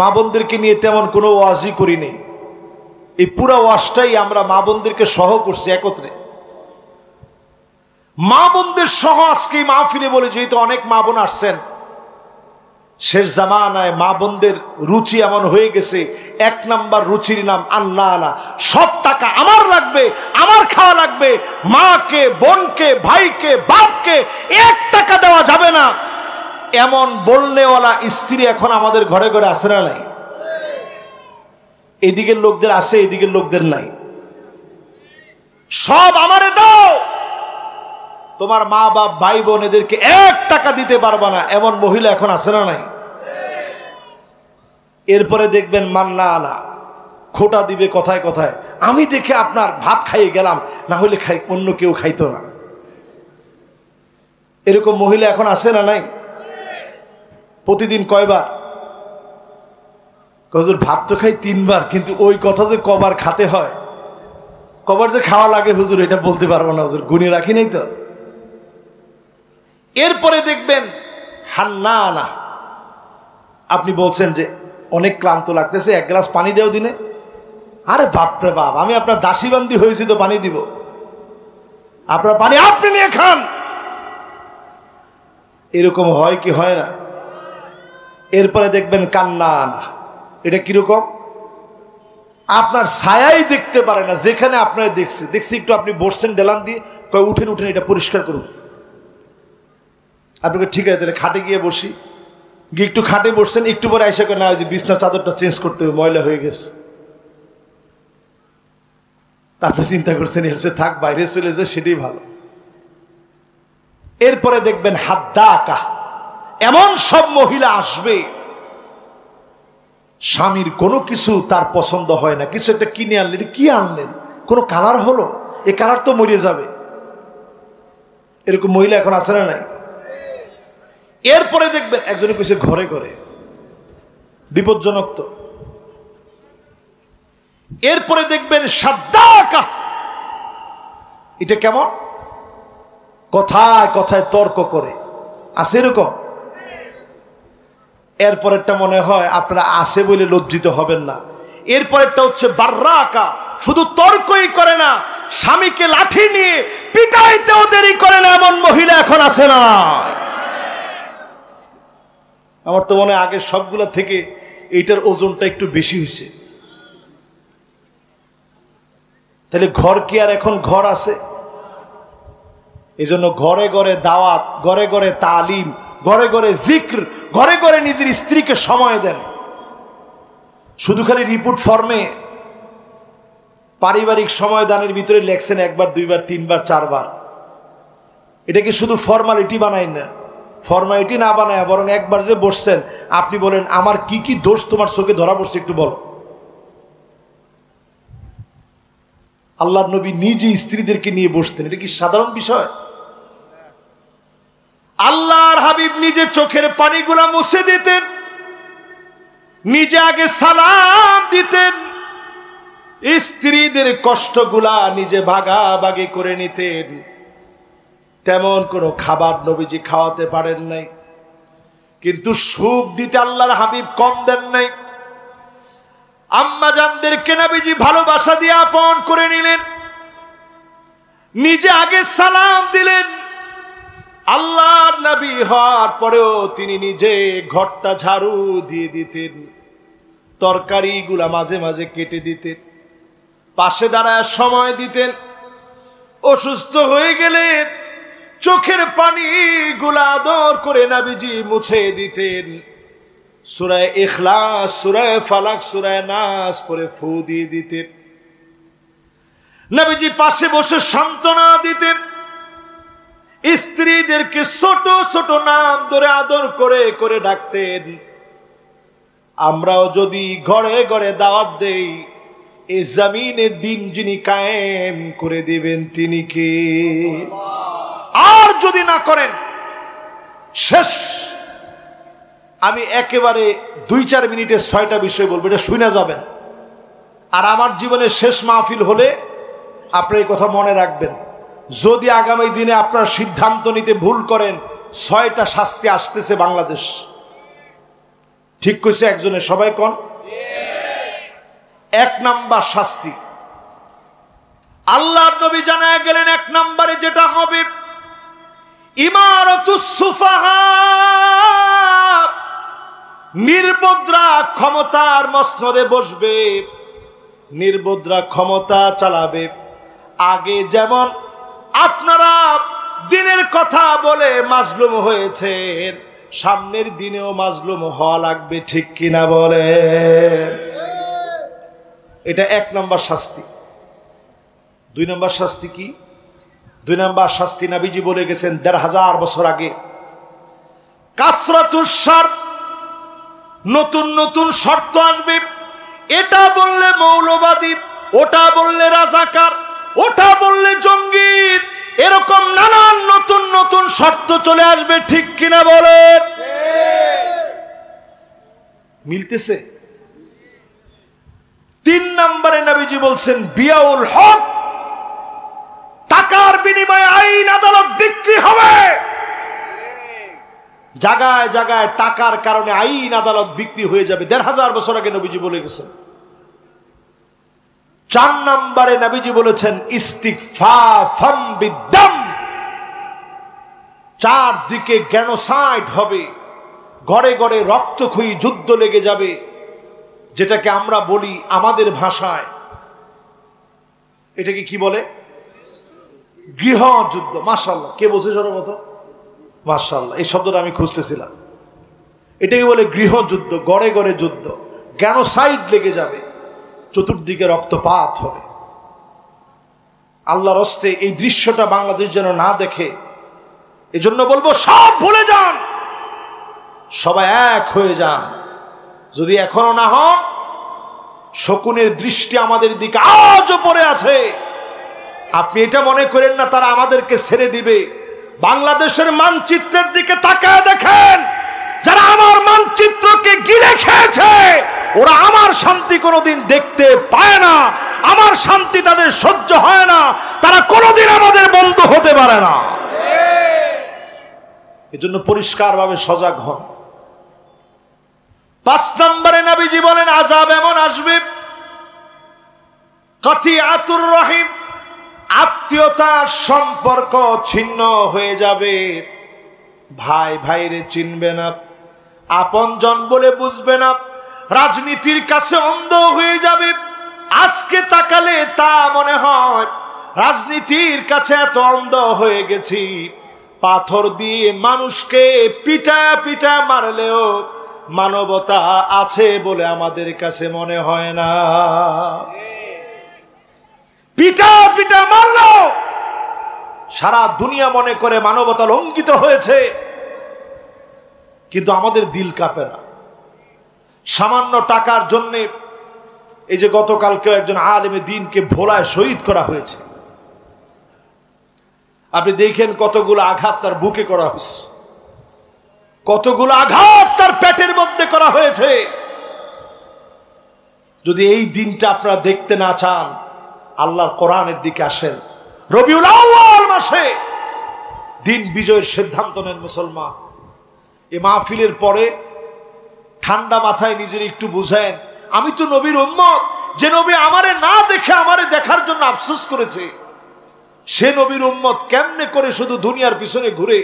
মা বোনদেরকে নিয়ে তেমন কোনো ওয়াজই করি নেই। এই পুরো ওয়াজটাই আমরা মা বোনদেরকে সহ করছি একত্রে। মা বোনদের সহ আজকে মাহফিলে বলে, যেহেতু অনেক মা বোন আসছেন, শেষ জামানায় মা বোনদের রুচি এমন হয়ে গেছে, 1 নাম্বার রুচির নাম আল্লাহ না। সব টাকা আমার লাগবে, আমার খাওয়া লাগবে, মাকে, বোনকে, ভাইকে, বাপকে 1 টাকা দেওয়া যাবে না, এমন বলনেওয়ালা স্ত্রী এখন আমাদের ঘরে ঘরে আসে না নাই? এদিকের লোকদের আছে, এদিকের লোকদের নাই। সব আমারে দাও, তোমার মা বাপ ভাই বোন এদেরকে 1 টাকা দিতে পারবা না, এমন মহিলা এখন আছে না নাই? এরপরে দেখবেন মান্না আলা খোটা দিবে কথায় কথায়, আমি দেখে আপনার ভাত খাইয়ে গেলাম, না হলে অন্য কেউ খাইতো না। এরকম মহিলা এখন আছে না নাই? প্রতিদিন কয়বার? হুজুর ভাত তো খাই 3 বার, কিন্তু ওই কথা যে কবার খাতে হয়, কবার যে খাওয়া লাগে হুজুর এটা বলতে পারবো না, হুজুর গুনে রাখি নাই তো। এরপরে দেখবেন হান্না আনা, আপনি বলছেন যে অনেক ক্লান্ত লাগতেছে, 1 গ্লাস পানি দেও দিনে। আরে বাপরে বাপ, আমি আপনার দাসীবান্দি হয়েছি তো পানি দিব? আপনার পানি আপনি নিয়ে খান। এরকম হয় কি হয় না? এরপরে দেখবেন কান্না আনা, এটা কিরকম? আপনার ছায়াই দেখতে পারে না, যেখানে আপনার দেখছি একটু আপনি বসছেন ডেলান দিয়ে, কয় উঠেন উঠেন এটা পরিষ্কার করুন। আপনাকে ঠিক আছে তাহলে খাটে গিয়ে বসি, গিয়ে একটু খাটে বসছেন, একটু পরে আইসা করে না ওই যে বিছনার চাদরটা চেঞ্জ করতে হবে, ময়লা হয়ে গেছে। আপনি চিন্তা করছেন এর সে থাক বাইরে চলে যায়, সেটাই ভালো। এরপরে দেখবেন হাদ্দাকা, এমন সব মহিলা আসবে স্বামীর কোনো কিছু তার পছন্দ হয় না, কিছু একটা কিনে আনলেন, কি আনলেন, কোনো কালার হলো, এই কালার তো মরিয়ে যাবে। এরকম মহিলা এখন আছে না নাই? এরপরে দেখবেন একজনে কইছে ঘরে ঘরে, বিপজ্জনক তো। এরপরে দেখবেন সাদ্দাকা, এটা কেমন? কথায় কথায় তর্ক করে, আছে এরকম? এরপরেরটা মনে হয় আপনারা আছে বলে লজ্জিত হবেন না। এরপরেরটা হচ্ছে বাররাকা, শুধু তর্কই করে না, স্বামীকে লাঠি নিয়ে পিটাইতেও দেরি করে না, এমন মহিলা এখন আছে না? আমার তো মনে হয় আগের সবগুলা থেকে এইটার ওজনটা একটু বেশি হয়েছে। তাহলে ঘর কি আর এখন ঘর আছে? এই জন্য ঘরে ঘরে দাওয়াত, ঘরে ঘরে তালিম, ঘরে ঘরে জিক্র, ঘরে ঘরে নিজের স্ত্রীকে সময় দেন। শুধু খালি রিপোর্ট ফর্মে পারিবারিক সময় দানের ভিতরে লেখছেন 1 বার 2 বার 3 বার 4 বার, এটাকে শুধু ফর্মালিটি বানাই না। ফর্মালিটি না বানায় বরং একবার যে বসছেন, আপনি বলেন আমার কি কি দোষ তোমার চোখে ধরা পড়ছে একটু বলো। আল্লাহর নবী নিজে স্ত্রীদেরকে নিয়ে বসতেন, এটা কি সাধারণ বিষয়? আল্লাহর হাবিব নিজে চোখের পানিগুলা মুছে দিতেন, নিজে আগে সালাম দিতেন, স্ত্রীদের কষ্টগুলা নিজে ভাগাভাগি করে নিতেন। তেমন কোনো খাবার নবীজি খাওয়াতে পারেন নাই, কিন্তু সুখ দিতে আল্লাহর হাবিব কম দেন নাই। আম্মা জানদেরকে নবীজি ভালোবাসা দিয়ে আপন করে নিলেন, নিজে আগে সালাম দিলেন। আল্লাহর নবী হওয়ার পরেও তিনি নিজে ঘরটা ঝাড়ু দিয়ে দিতেন, তরকারিগুলা মাঝে মাঝে কেটে দিতেন, পাশে দাঁড়ায় সময় দিতেন। অসুস্থ হয়ে গেলে চোখের পানিগুলা আদর করে নবীজি মুছে দিতেন। সূরা ইখলাস, সূরা ফালাক, সূরা নাস পড়ে ফু দিয়ে দিতেন। নবীজি পাশে বসে সান্ত্বনা দিতেন, স্ত্রীদেরকে ছোট ছোট নাম ধরে আদর করে করে ডাকতেন। আমরাও যদি ঘরে ঘরে দাওয়াত দেই, এই জমিনে দিন যিনি কায়েম করে দিবেন তিনি কে? আর যদি না করেন শেষ। আমি একেবারে 2-4 মিনিটে 6টা বিষয় বলবো, এটা শুনে যাবেন। আর আমার জীবনের শেষ মাহফিল হলে আপনি এই কথা মনে রাখবেন, যদি আগামী দিনে আপনার সিদ্ধান্ত নিতে ভুল করেন, 6টা শাস্তি আসতেছে বাংলাদেশ। ঠিক কইছে একজনে, সবাই কোন? 1 নাম্বার শাস্তি আল্লাহর নবী জানায় গেলেন, 1 নম্বরে যেটা হবে ইমারাতুস সুফাহা, নির্বোধরা ক্ষমতার মসনদে বসবে, নির্বোধরা ক্ষমতা চালাবে। আগে যেমন আপনারা দিনের কথা বলে মাজলুম হয়েছেন, সামনের দিনেও মাজলুম হওয়া লাগবে, ঠিক কিনা বলে? এটা 1 নম্বর শাস্তি। 2 নম্বর শাস্তি কি? 2 নম্বর শাস্তি নবীজি বলে গেছেন 1500 বছর আগে, কাসরাতুস শর্ত, নতুন নতুন শর্ত আসবে। এটা বললে মৌলবাদী, ওটা বললে রাজাকার, ওটা বললে জঙ্গি, এরকম নানান নতুন নতুন শর্ত চলে আসবে। ঠিক কিনা বলেন? মিলতেছে? 3 নম্বরে নবীজি বলছেন বিয়াউল হক, টাকার বিনিময়ে আইন আদালত বিক্রি হবে। জায়গায় জায়গায় টাকার কারণে আইন আদালত বিক্রি হয়ে যাবে। 1500 বছর আগে নবীজি বলে গেছেন। 4 নম্বরে নবীজি বলেছেন ইস্তিগফাফাম বিদ্দাম, চারদিকে জেনোসাইড হবে, ঘরে ঘরে রক্তক্ষয়ী যুদ্ধ লেগে যাবে, যেটাকে আমরা বলি আমাদের ভাষায়, এটাকে কি বলে? গৃহযুদ্ধ। মাশাআল্লাহ, কে বলছে সর্বপ্রথম? মাশাআল্লাহ, এই শব্দটা আমি খুঁজতেছিলাম। এটাকে বলে গৃহযুদ্ধ, গড়ে গড়ে যুদ্ধ, জেনোসাইড লেগে যাবে, চতুর্দিকে রক্তপাত হবে। আল্লাহর হস্তে এই দৃশ্যটা বাংলাদেশ যেন না দেখে, এজন্য বলবো সব ভুলে যান, সবাই এক হয়ে যান। যদি এখনো না হন, শকুনের দৃষ্টি আমাদের দিকে আজও পড়ে আছে। আপনি এটা মনে করেন না তারা আমাদেরকে ছেড়ে দিবে। বাংলাদেশের মানচিত্রের দিকে তাকায় দেখেন, যারা আমার মানচিত্রকে গিলে খেয়েছে, ওরা আমার শান্তি কোনোদিন দেখতে পায় না, আমার শান্তি তাদের সহ্য হয় না, তারা কোনোদিন আমাদের বন্ধু হতে পারে না। এজন্য পরিষ্কারভাবে সজাগ হন। 5 নম্বরে নবীজি বলেন আযাব এমন আসবে, কাতিয়াতুর রহিম, আত্মীয়তার সম্পর্ক ছিন্ন হয়ে যাবে। ভাই ভাইরে চিনবে না, আপনজন বলে বুঝবে না, রাজনীতির কাছে অন্ধ হয়ে যাবে। আজকে তাকালে তা মনে হয় রাজনীতির কাছে এত অন্ধ হয়ে গেছি, পাথর দিয়ে মানুষকে পিটা পিটা মারলেও মানবতা আছে বলে আমাদের কাছে মনে হয় না। পিটা পিটা মারলো, সারা দুনিয়া মনে করে মানবতা লঙ্ঘিত হয়েছে, কিন্তু আমাদের দিল কাঁপে না। সামান্য টাকার জন্য এই যে গতকালকে একজন আলেমে দ্বীনকে ভোলায় শহীদ করা হয়েছে, আপনি দেখেন কতগুলো আঘাত তার বুকে করা হয়েছে, কতগুলো আঘাত তার পেটের মধ্যে করা হয়েছে। যদি এই দিনটা আপনারা দেখতে না চান, আল্লাহর কোরআনের দিকে আসেন। রবিউল আউয়াল মাসে দিন বিজয়ের সিদ্ধান্ত নেন মুসলমান। এই মাহফিলের পরে ঠান্ডা মাথায় নিজের একটু বুঝেন, আমি তো নবীর উম্মত, যে নবী আমারে না দেখে আমারে দেখার জন্য আফসোস করেছে, সে নবীর উম্মত কেমনে করে শুধু দুনিয়ার পিছনে ঘুরে।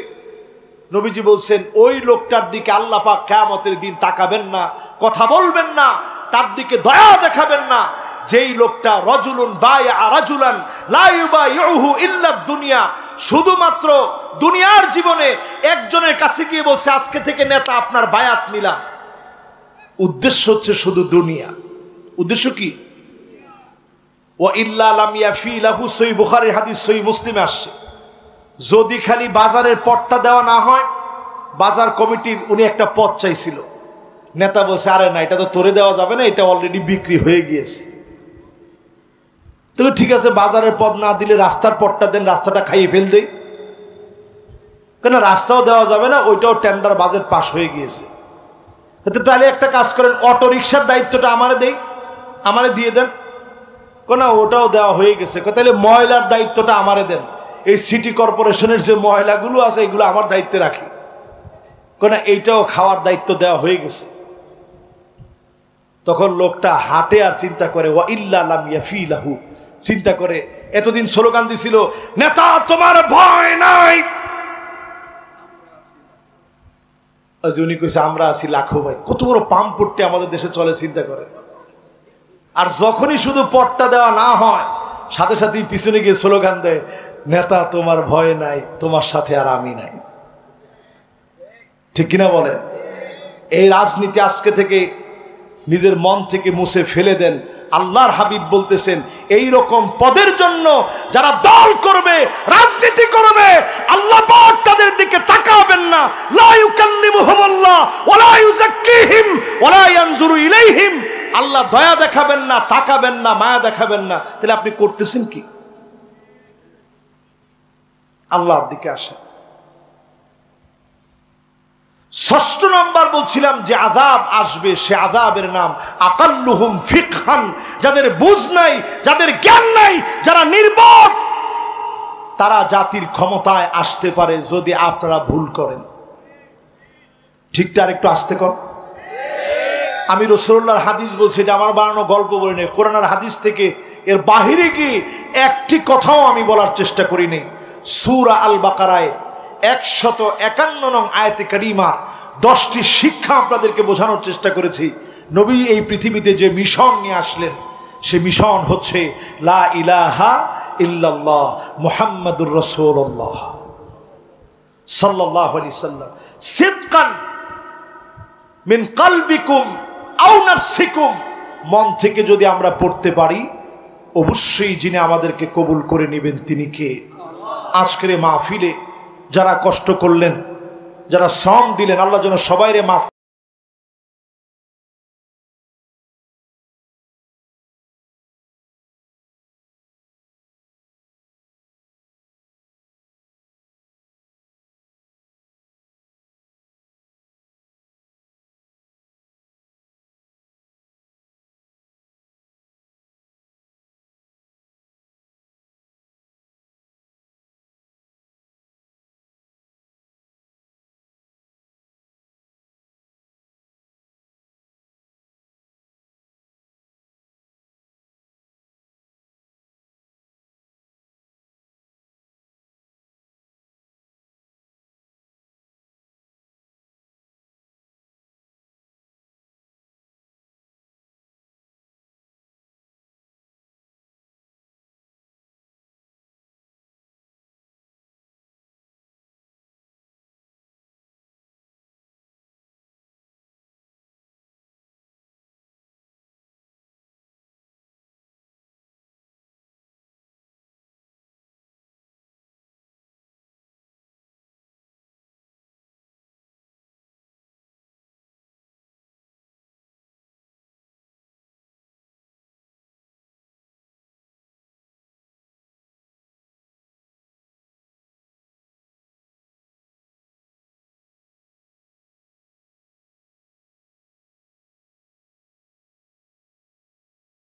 নবীজি বলছেন ওই লোকটার দিকে আল্লাহ পাক কিয়ামতের দিন তাকাবেন না, কথা বলবেন না, তার দিকে দয়া দেখাবেন না, যেই লোকটা রাজুলুন বায়আ রাজুলান লা ইউবাইউহু ইল্লা দুনিয়া, শুধুমাত্র দুনিয়ার জীবনে একজনের কাছে গিয়ে বলছে আজকে থেকে নেতা আপনার বায়াত নিলাম, উদ্দেশ্য হচ্ছে শুধু দুনিয়া। উদ্দেশ্য কি? ওয়া ইল্লা লাম ইয়াফি লাহু, সহিহ বুখারীর হাদিস, সহিহ মুসলিমে আসছে, যদি খালি বাজারের পথটা দেওয়া না হয়, বাজার কমিটির উনি একটা পথ চাইছিল, নেতা বলছে আরে না, এটা তো তোরে দেওয়া যাবে না, এটা অলরেডি বিক্রি হয়ে গিয়েছে। তবে ঠিক আছে, বাজারের পথ না দিলে রাস্তার পথটা দেন, রাস্তাটা খাইয়ে ফেল দেই, কেন রাস্তাও দেওয়া যাবে না, ওইটাও টেন্ডার বাজেট পাস হয়ে গিয়েছে। তাহলে একটা কাজ করেন, অটো রিক্সার দায়িত্বটা আমারে দেই, আমারে দিয়ে দেন, কেন ওটাও দেওয়া হয়ে গেছে। তাহলে ময়লার দায়িত্বটা আমারে দেন, এই সিটি কর্পোরেশনের যে ময়লাগুলো আছে এগুলো আমার দায়িত্বে রাখি, কেন এইটাও খাওয়ার দায়িত্ব দেওয়া হয়ে গেছে। তখন লোকটা হাটে আর চিন্তা করে ওয়া ইল্লা লাম ইয়াফি লাহু, চিন্তা করে এতদিন স্লোগান দিছিল নেতা তোমার ভয় নাই, উনি কইছে আমরা আছি লাখো ভাই। কত বড় পাম্প পট্টি আমাদের দেশে চলে, চিন্তা করে। আর যখনই শুধু পটটা দেওয়া না হয়, সাথে সাথেই পিছনে গিয়ে স্লোগান দেয় নেতা তোমার ভয় নাই, তোমার সাথে আর আমি নাই। ঠিক কিনা বলেন? এই রাজনীতি আজকে থেকে নিজের মন থেকে মুছে ফেলে দেন। আল্লাহর হাবিব বলতেছেন এই রকম পদের জন্য যারা দল করবে, রাজনীতি করবে, আল্লাহ পাক তাদের দিকে তাকাবেন না। লা ইউকাল্লিমুহুমুল্লাহ ওয়ালা ইউযাক্কিহিম ওয়ালা ইয়ানজুরু ইলাইহিম। আল্লাহ দয়া দেখাবেন না, তাকাবেন না, মায়া দেখাবেন না। তাহলে আপনি করতেছেন কি? আল্লাহর দিকে আসেন। ষষ্ঠ নাম্বার বলছিলাম যে আযাব আসবে, সে আযাবের নাম আকাল্লুহুম ফিকহান। যাদের বুঝ নাই, যাদের জ্ঞান নাই, যারা নির্বোধ, তারা জাতির ক্ষমতায় আসতে পারে যদি আপনারা ভুল করেন। ঠিকটা আর একটু আস্তে কর। আমি রাসূলুল্লাহর হাদিস বলছি, এটা আমার বানানো গল্প বলি নেই, কোরআন আর হাদিস থেকে এর বাহিরে গিয়ে একটি কথাও আমি বলার চেষ্টা করি নেই। সূরা আল বাকারায় 151 নং আয়াতে কারিমার 10টি শিক্ষা আপনাদেরকে বোঝানোর চেষ্টা করেছি। নবী এই পৃথিবীতে যে মিশন নিয়ে আসলেন, সে মিশন হচ্ছে লা ইলাহা ইল্লাল্লাহ মুহাম্মাদুর রাসূলুল্লাহ সাল্লাল্লাহু আলাইহি সাল্লাম। সিদকান মিন কলবিকুম আও নাফসিকুম। মন থেকে যদি আমরা পড়তে পারি, অবশ্যই যিনি আমাদেরকে কবুল করে নেবেন তিনি কে? আজকের মাহফিলে যারা কষ্ট করলেন, যারা শ্রম দিলেন, আল্লাহ যেন সবাইরে মাফ